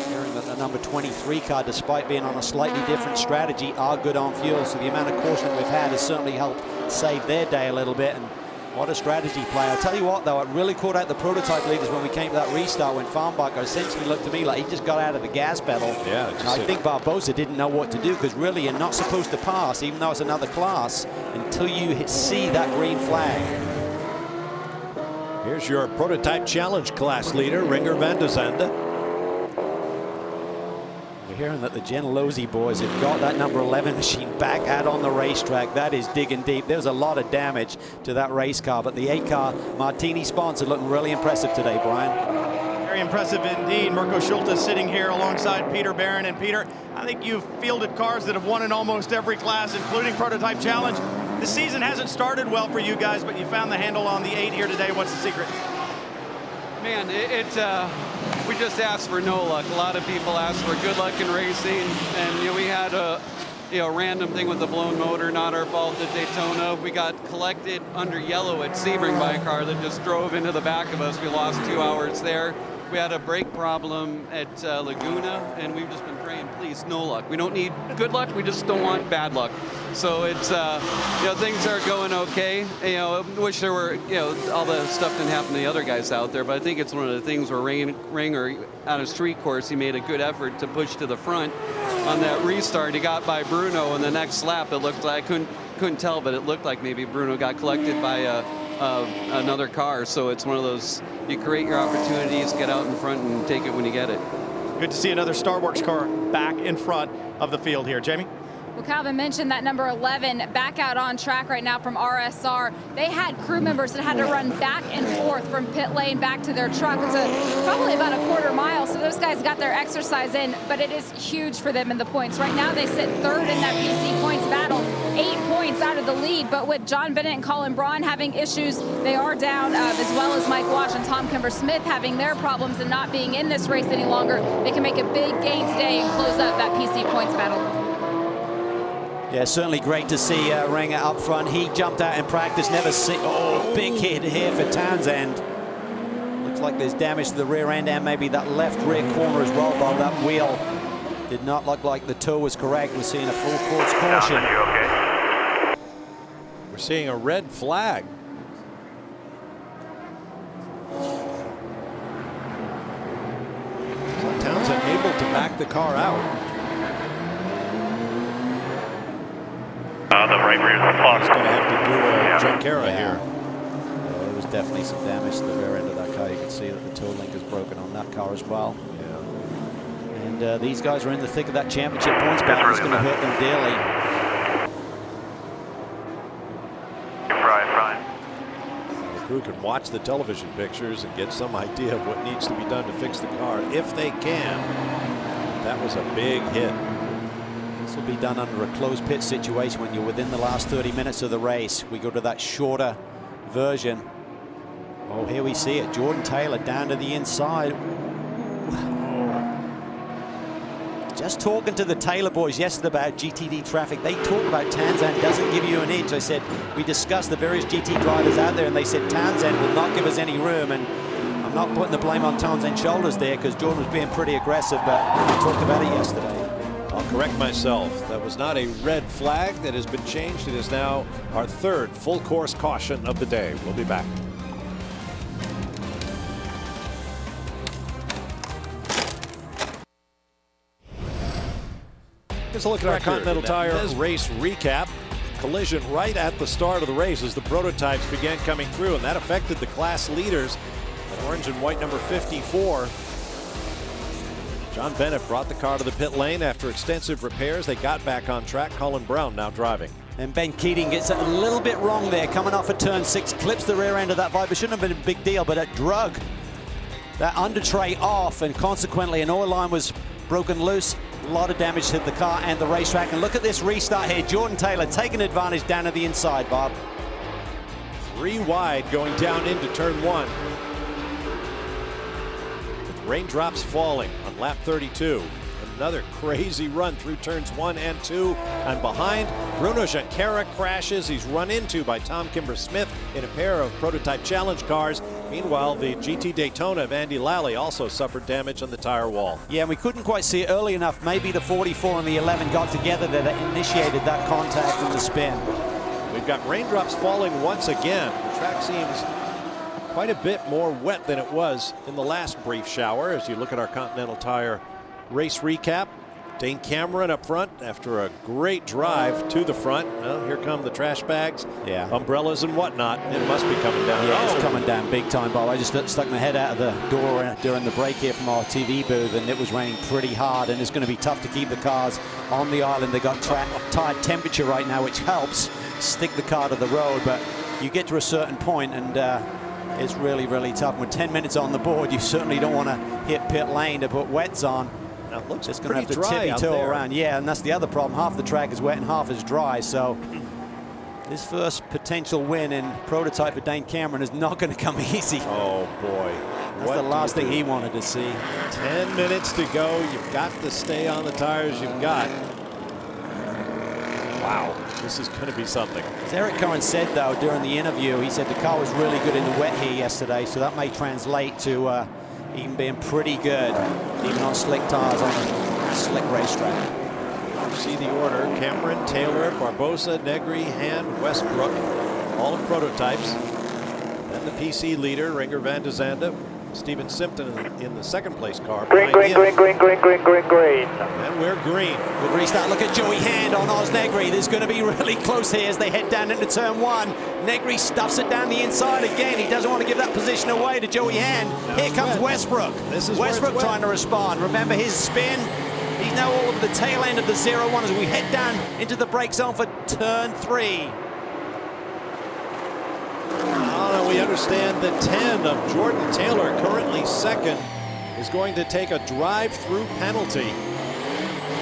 Speaker 2: Hearing that the number 23 car, despite being on a slightly different strategy, are good on fuel, so the amount of caution we've had has certainly helped save their day a little bit. And what a strategy play. I'll tell you what, though, it really caught out the prototype leaders when we came to that restart, when Farnbacher essentially looked to me like he just got out of the gas pedal.
Speaker 1: Yeah,
Speaker 2: I think Barbosa didn't know what to do, because really you're not supposed to pass, even though it's another class, until you see that green flag.
Speaker 1: Here's your prototype challenge class leader, Ringer van de Zande.
Speaker 2: We're hearing that the Gentilozzi boys have got that number 11 machine back out on the racetrack. That is digging deep. There's a lot of damage to that race car, but the 8-car Martini sponsored looking really impressive today, Brian.
Speaker 3: Very impressive indeed. Mirko Schulte sitting here alongside Peter Barron. And Peter, I think you've fielded cars that have won in almost every class, including Prototype Challenge. The season hasn't started well for you guys, but you found the handle on the 8 here today. What's the secret?
Speaker 18: Man, we just asked for no luck. A lot of people asked for good luck in racing, and we had a random thing with the blown motor, not our fault at Daytona. We got collected under yellow at Sebring by a car that just drove into the back of us. We lost 2 hours there. We had a brake problem at Laguna, and we've just been praying, please, no luck. We don't need good luck. We just don't want bad luck. So it's, things are going okay. Wish there were, all the stuff didn't happen to the other guys out there, but I think it's one of the things where Ringer, on a street course, he made a good effort to push to the front. On that restart, he got by Bruno, and the next lap, it looked like, I couldn't tell, but it looked like maybe Bruno got collected by another car. So it's one of those, you create your opportunities, get out in front and take it when you get it.
Speaker 3: Good to see another Star Wars car back in front of the field here. Jamie?
Speaker 4: Well, Calvin mentioned that number 11 back out on track right now from RSR. They had crew members that had to run back and forth from pit lane back to their truck. It's probably about a quarter mile, so those guys got their exercise in, but it is huge for them in the points. Right now they sit third in that PC points battle, 8 points out of the lead, but with John Bennett and Colin Braun having issues, they are down, as well as Mike Walsh and Tom Kimber-Smith having their problems and not being in this race any longer. They can make a big gain today and close up that PC points battle.
Speaker 2: Yeah, certainly great to see Ringer up front. He jumped out in practice, never seen. Oh, big hit here for Townsend. Look Looks like there's damage to the rear end and maybe that left rear corner as well, Bob. That wheel did not look like the toe was correct. We're seeing a full course caution.
Speaker 1: We're seeing a red flag. So Townsend able to back the car out.
Speaker 19: The right rear is the Fox.
Speaker 1: He's going to have to do a Junquera here.
Speaker 2: There was definitely some damage to the rear end of that car. You can see that the toe link is broken on that car as well. And these guys are in the thick of that championship points battle. It's going to hurt them dearly.
Speaker 1: The crew can watch the television pictures and get some idea of what needs to be done to fix the car, if they can. That was a big hit.
Speaker 2: This will be done under a closed pit situation when you're within the last 30 minutes of the race. We go to that shorter version. Oh, here we see it. Jordan Taylor down to the inside. Just talking to the Taylor boys yesterday about GTD traffic, they talk about Townsend doesn't give you an inch. I said, we discussed the various GT drivers out there, and they said Townsend will not give us any room. And I'm not putting the blame on Townsend's shoulders there, because Jordan was being pretty aggressive, but we talked about it yesterday.
Speaker 1: I'll correct myself. That was not a red flag that has been changed. It is now our third full course caution of the day. We'll be back. Here's a look at our Continental Tire race recap. Collision right at the start of the race as the prototypes began coming through, and that affected the class leaders. Orange and white number 54. John Bennett brought the car to the pit lane after extensive repairs. They got back on track. Colin Brown now driving.
Speaker 2: And Ben Keating gets it a little bit wrong there, coming off of turn 6, clips the rear end of that Viper. Shouldn't have been a big deal, but it drug that under tray off, and consequently an oil line was broken loose. A lot of damage to the car and the racetrack. And look at this restart here. Jordan Taylor taking advantage down to the inside, Bob.
Speaker 1: 3 wide going down into turn 1. With raindrops falling on lap 32. Another crazy run through turns 1 and 2. And behind, Bruno Junquera crashes. He's run into by Tom Kimber-Smith in a pair of prototype challenge cars. Meanwhile, the GT Daytona of Andy Lally also suffered damage on the tire wall.
Speaker 2: Yeah, and we couldn't quite see it early enough. Maybe the 44 and the 11 got together there that initiated that contact and the spin.
Speaker 1: We've got raindrops falling once again. The track seems quite a bit more wet than it was in the last brief shower as you look at our Continental Tire race recap. Dane Cameron up front after a great drive to the front. Well, here come the trash bags, umbrellas and whatnot. It must be coming down.
Speaker 2: Yeah, it's coming down big time, Bob. I just stuck my head out of the door during the break here from our TV booth, and it was raining pretty hard, and it's going to be tough to keep the cars on the island. They got tire temperature right now, which helps stick the car to the road, but you get to a certain point and it's really, really tough. With 10 minutes on the board, you certainly don't want to hit pit lane to put wets on.
Speaker 1: Now it looks
Speaker 2: just going to have to
Speaker 1: tippy
Speaker 2: toe around. Yeah, and that's the other problem. Half the track is wet and half is dry. So this first potential win in prototype for Dane Cameron is not going to come easy.
Speaker 1: Oh boy,
Speaker 2: that's the last thing he wanted to see.
Speaker 1: 10 minutes to go. You've got to stay on the tires you've got. Wow, this is going to be something.
Speaker 2: As Eric Cohen said, though, during the interview, he said the car was really good in the wet here yesterday, so that may translate to even being pretty good, even on slick tires on a slick racetrack.
Speaker 1: You see the order: Cameron, Taylor, Barbosa, Negri, Hand, Westbrook, all of prototypes. Then the PC leader, Ringer Van de Zande. Stephen Simpson in the second place car.
Speaker 14: Green.
Speaker 1: And we're green.
Speaker 2: Good restart. Look at Joey Hand on Oz Negri. This is going to be really close here as they head down into turn 1. Negri stuffs it down the inside again. He doesn't want to give that position away to Joey Hand. Here comes Westbrook.
Speaker 1: This is
Speaker 2: Westbrook trying to respond. Remember his spin. He's now all over the tail end of the 0-1 as we head down into the brake zone for turn 3.
Speaker 1: We understand that 10 of Jordan Taylor, currently second, is going to take a drive-through penalty.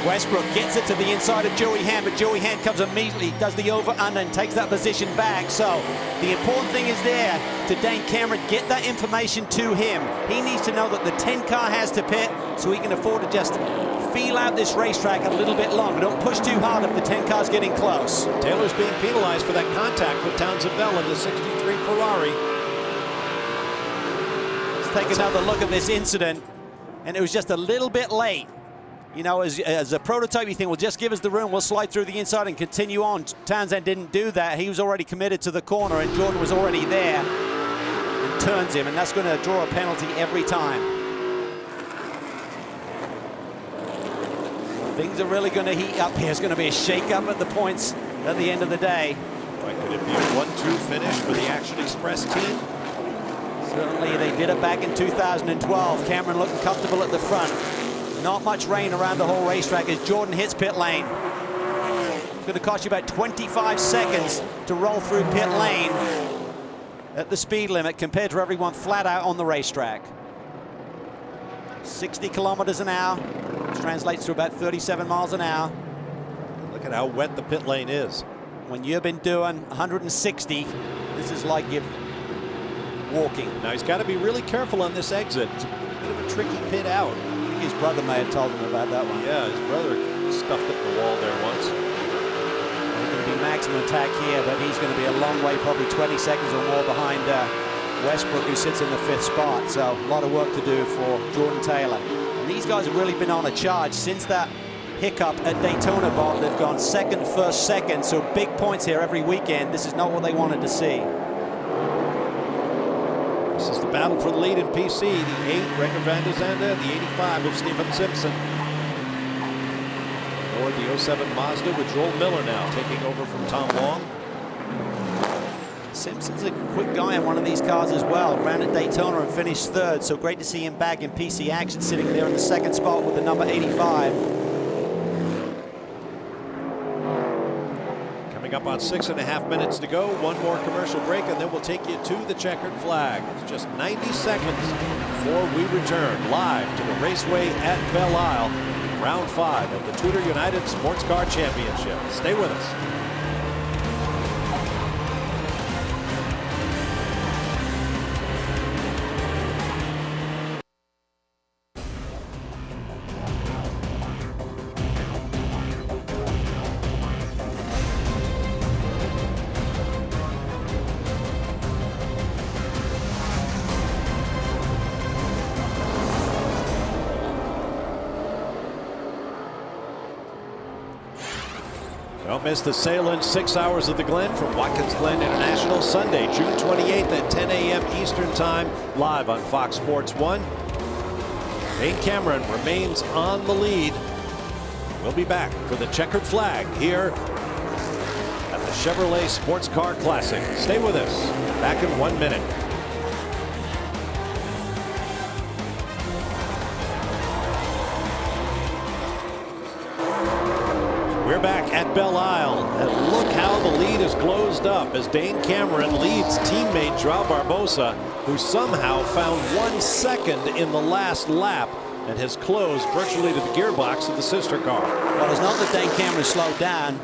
Speaker 2: Westbrook gets it to the inside of Joey Hand, but Joey Hand comes immediately, does the over-under and takes that position back. So the important thing is there to Dane Cameron, get that information to him. He needs to know that the 10 car has to pit so he can afford to just feel out this racetrack a little bit longer. Don't push too hard if the 10 car's getting close.
Speaker 1: Taylor's being penalized for that contact with Townsend Bell in the 63 Ferrari.
Speaker 2: take another look at this incident, and it was just a little bit late. You know, as a prototype, you think, well, just give us the room, we'll slide through the inside and continue on. Townsend didn't do that. He was already committed to the corner, and Jordan was already there and turns him, and that's going to draw a penalty every time. Things are really going to heat up here. It's going to be a shake-up at the points at the end of the day.
Speaker 1: Why could it be a 1-2 finish for the Action Express team?
Speaker 2: Certainly, they did it back in 2012. Cameron looking comfortable at the front. Not much rain around the whole racetrack as Jordan hits pit lane. It's going to cost you about 25 seconds to roll through pit lane at the speed limit compared to everyone flat out on the racetrack. 60 kilometers an hour, which translates to about 37 miles an hour.
Speaker 1: Look at how wet the pit lane is.
Speaker 2: When you've been doing 160, this is like you're walking.
Speaker 1: Now he's got to be really careful on this exit. It's a bit of a tricky pit out.
Speaker 2: His brother may have told him about that one.
Speaker 1: Yeah, his brother stuffed up the wall there once.
Speaker 2: There's going to be maximum attack here, but he's going to be a long way, probably 20 seconds or more behind Westbrook, who sits in the 5th spot. So a lot of work to do for Jordan Taylor. And these guys have really been on a charge since that hiccup at Daytona, Bob. They've gone second, first, second, so big points here every weekend. This is not what they wanted to see.
Speaker 1: This is the battle for the lead in PC. The 8, Renger van der Zande, the 85 of Stephen Simpson. Or the 07 Mazda with Joel Miller now taking over from Tom Long.
Speaker 2: Simpson's a quick guy in one of these cars as well. Ran at Daytona and finished 3rd, so great to see him back in PC action, sitting there in the 2nd spot with the number 85.
Speaker 1: Up on 6.5 minutes to go. One more commercial break, and then we'll take you to the checkered flag. It's just 90 seconds before we return live to the raceway at Belle Isle. Round 5 of the TUDOR United SportsCar Championship. Stay with us. Don't miss the Salem 6 Hours of the Glen from Watkins Glen International, Sunday, June 28th at 10 a.m. Eastern Time, live on Fox Sports 1. Dane Cameron remains on the lead. We'll be back for the checkered flag here at the Chevrolet Sports Car Classic. Stay with us. Back in 1 minute. We're back at Belle Isle, and look how the lead is closed up as Dane Cameron leads teammate Joao Barbosa, who somehow found 1 second in the last lap and has closed virtually to the gearbox of the sister car.
Speaker 2: Well, it's not that Dane Cameron slowed down.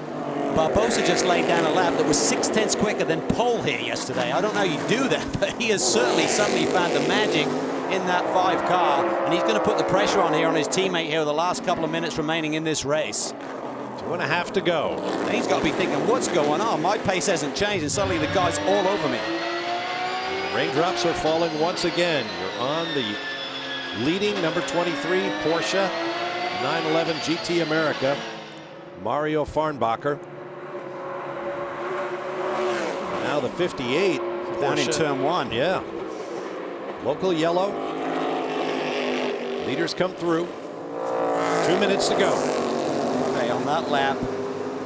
Speaker 2: Barbosa just laid down a lap that was 0.6 quicker than pole here yesterday. I don't know how you do that, but he has certainly suddenly found the magic in that 5 car, and he's going to put the pressure on here on his teammate here with the last couple of minutes remaining in this race.
Speaker 1: 2.5 to go.
Speaker 2: And he's got to be thinking, what's going on? My pace hasn't changed, and suddenly the guy's all over me.
Speaker 1: Raindrops are falling once again. You're on the leading number 23 Porsche 911 GT America, Mario Farnbacher. Now the 58
Speaker 2: down
Speaker 1: Porsche.
Speaker 2: In turn 1.
Speaker 1: Yeah. Local yellow. Leaders come through. 2 minutes to go.
Speaker 2: Okay, on that lap,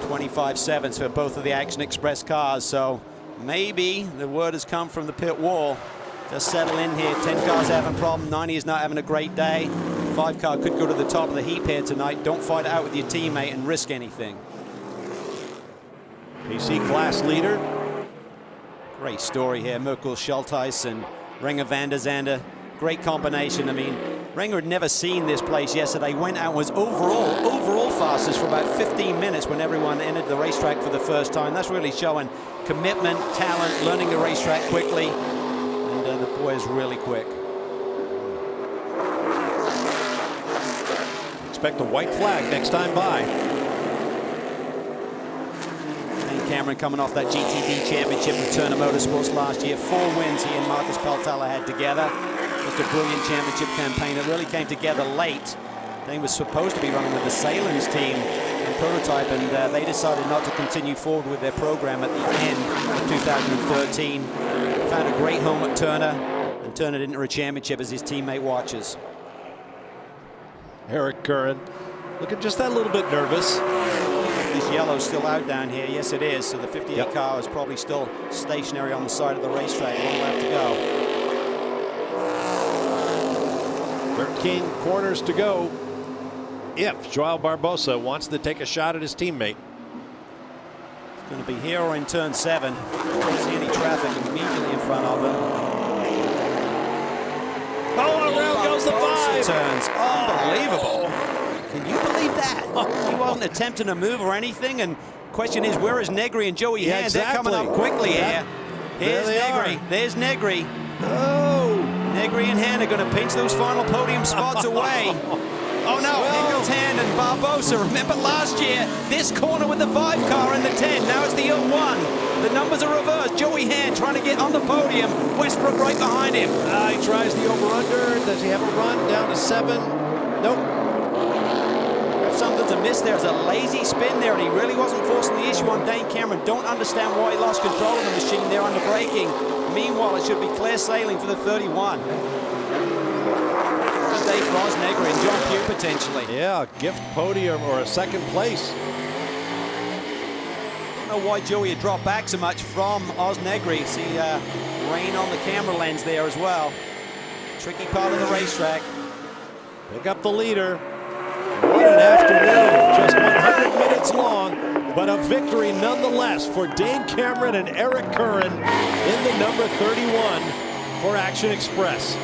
Speaker 2: 25.7 for both of the Action Express cars. So maybe the word has come from the pit wall. Just settle in here. 10 cars having a problem. 90 is not having a great day. 5 car could go to the top of the heap here tonight. Don't fight it out with your teammate and risk anything.
Speaker 1: PC class leader.
Speaker 2: Great story here. Merkel Schulteis and Renger van der Zande. Great combination. I mean, Renger had never seen this place yesterday. Went out and was overall fastest for about 15 minutes when everyone entered the racetrack for the first time. That's really showing commitment, talent, learning the racetrack quickly. And the boy is really quick.
Speaker 1: Expect a white flag next time by.
Speaker 2: Dane Cameron coming off that GTD championship with Turner Motorsports last year. 4 wins he and Marcus Peltala had together. Just a brilliant championship campaign. It really came together late. Dane was supposed to be running with the Salins team in prototype, and they decided not to continue forward with their program at the end of 2013. Found a great home at Turner, and turned it into a championship as his teammate watches.
Speaker 1: Eric Curran looking just that little bit nervous.
Speaker 2: Is yellow still out down here? Yes, it is. So the 58 car is probably still stationary on the side of the racetrack. One lap to go.
Speaker 1: 13 corners to go. If Joao Barbosa wants to take a shot at his teammate.
Speaker 2: It's going to be here or in turn 7. Don't see any traffic immediately in front of him.
Speaker 1: Oh, around goes the 5.
Speaker 2: Turns. Unbelievable. Can you believe that? He wasn't attempting to move or anything. And question is, where is Negri and Joey Hand?
Speaker 1: Exactly.
Speaker 2: They're coming up quickly here. Here's Negri. There's Negri. Oh! Negri and Hand are going to pinch those final podium spots away. Oh no, Hinkle's Hand and Barbosa. Remember last year, this corner with the 5 car and the 10. Now it's the 01. The numbers are reversed. Joey Hand trying to get on the podium. Westbrook right behind him.
Speaker 1: He tries the over-under. Does he have a run down to 7? Nope.
Speaker 2: Something's amiss there. It's a lazy spin there, and he really wasn't forcing the issue on Dane Cameron. Don't understand why he lost control of the machine there on the braking. Meanwhile, it should be clear sailing for the 31. Good day for Oz Negri and John Pugh potentially.
Speaker 1: Yeah, gift podium or a second place.
Speaker 2: Don't know why Joey had dropped back so much from Oz Negri. See rain on the camera lens there as well. Tricky part of the racetrack.
Speaker 1: Pick up the leader. What an afternoon, just 100 minutes long, but a victory nonetheless for Dane Cameron and Eric Curran in the number 31 for Action Express.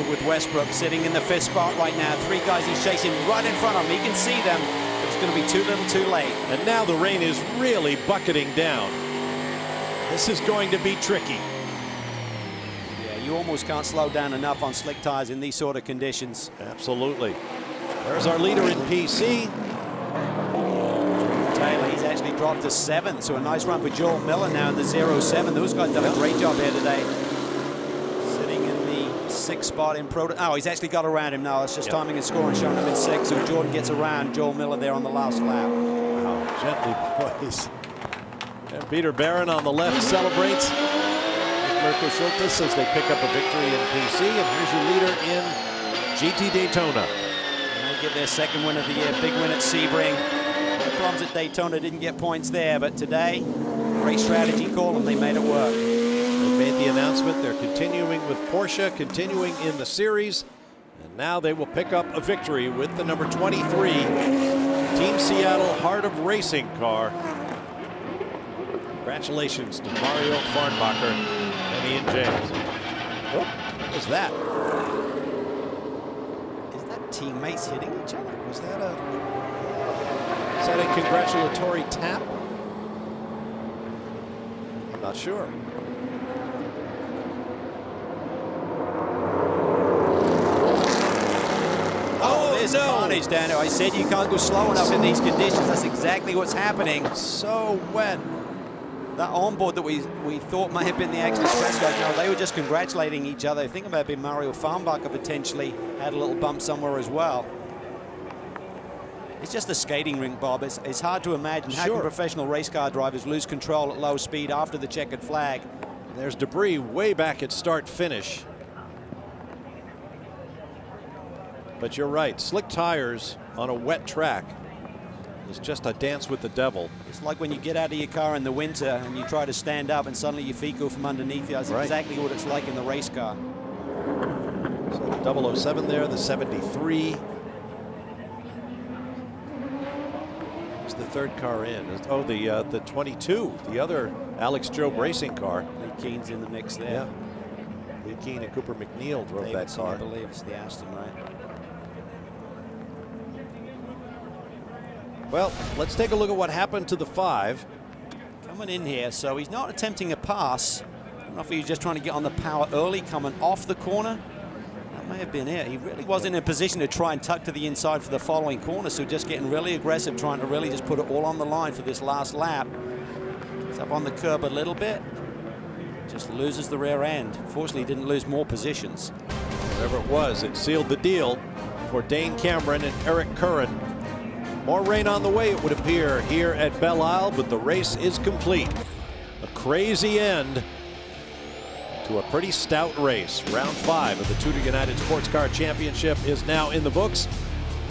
Speaker 2: With Westbrook sitting in the 5th spot right now. 3 guys he's chasing right in front of him. He can see them, but it's going to be too little too late.
Speaker 1: And now the rain is really bucketing down. This is going to be tricky.
Speaker 2: You almost can't slow down enough on slick tires in these sort of conditions.
Speaker 1: Absolutely. There's our leader in PC.
Speaker 2: Taylor, he's actually dropped to 7th, so a nice run for Joel Miller now in the 07. Those guys done a great job here today. Sitting in the 6th spot in Pro. Oh, he's actually got around him now. It's just timing and scoring, showing him in 6th. So Jordan gets around Joel Miller there on the last lap.
Speaker 1: Wow, gently, boys. And Peter Barron on the left celebrates. Mirko Schultes as they pick up a victory in PC, and here's your leader in GT Daytona.
Speaker 2: And they get their 2nd win of the year, big win at Sebring. The problems at Daytona didn't get points there, but today, great strategy call, and they made it work.
Speaker 1: They made the announcement they're continuing with Porsche, continuing in the series, and now they will pick up a victory with the number 23 Team Seattle Heart of Racing car. Congratulations to Mario Farnbacher and Ian James. Oh, what was that?
Speaker 2: Is that teammates hitting each other?
Speaker 1: Is that a congratulatory tap? I'm not sure.
Speaker 2: Oh, there's carnage down there. I said you can't go slow enough in these conditions. That's exactly what's happening.
Speaker 1: So wet.
Speaker 2: That onboard that we thought may have been the Action Express guys, no, they were just congratulating each other. I think it may have been Mario Farnbacher potentially had a little bump somewhere as well. It's just a skating rink, Bob. It's hard to imagine how can professional race car drivers lose control at low speed after the checkered flag.
Speaker 1: There's debris way back at start-finish. But you're right, slick tires on a wet track is just a dance with the devil.
Speaker 2: It's like when you get out of your car in the winter and you try to stand up and suddenly your feet go from underneath you. That's exactly what it's like in the race car.
Speaker 1: So the 007 there, the 73. It's the 3rd car in. Oh, the 22, the other Alex Jobe racing car.
Speaker 2: Lee Keen's in the mix there.
Speaker 1: Yeah. Lee Keen and Cooper McNeil drove that car.
Speaker 2: I believe it's the Aston, right?
Speaker 1: Well, let's take a look at what happened to the 5.
Speaker 2: Coming in here, so he's not attempting a pass. I don't know if he was just trying to get on the power early, coming off the corner. That may have been it. He really wasn't in a position to try and tuck to the inside for the following corner, so just getting really aggressive, trying to really just put it all on the line for this last lap. He's up on the curb a little bit. just loses the rear end. Fortunately, he didn't lose more positions.
Speaker 1: Whatever it was, it sealed the deal for Dane Cameron and Eric Curran. More rain on the way, it would appear, here at Belle Isle, but the race is complete. A crazy end to a pretty stout race. Round 5 of the TUDOR United SportsCar Championship is now in the books.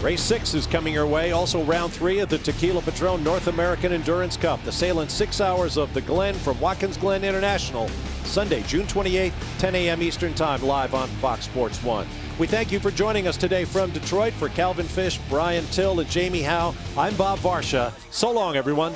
Speaker 1: Race 6 is coming your way. Also round 3 of the Tequila Patron North American Endurance Cup. The sailing 6 hours of the Glen from Watkins Glen International. Sunday, June 28th, 10 a.m. Eastern Time, live on Fox Sports 1. We thank you for joining us today from Detroit. For Calvin Fish, Brian Till, and Jamie Howe, I'm Bob Varsha. So long, everyone.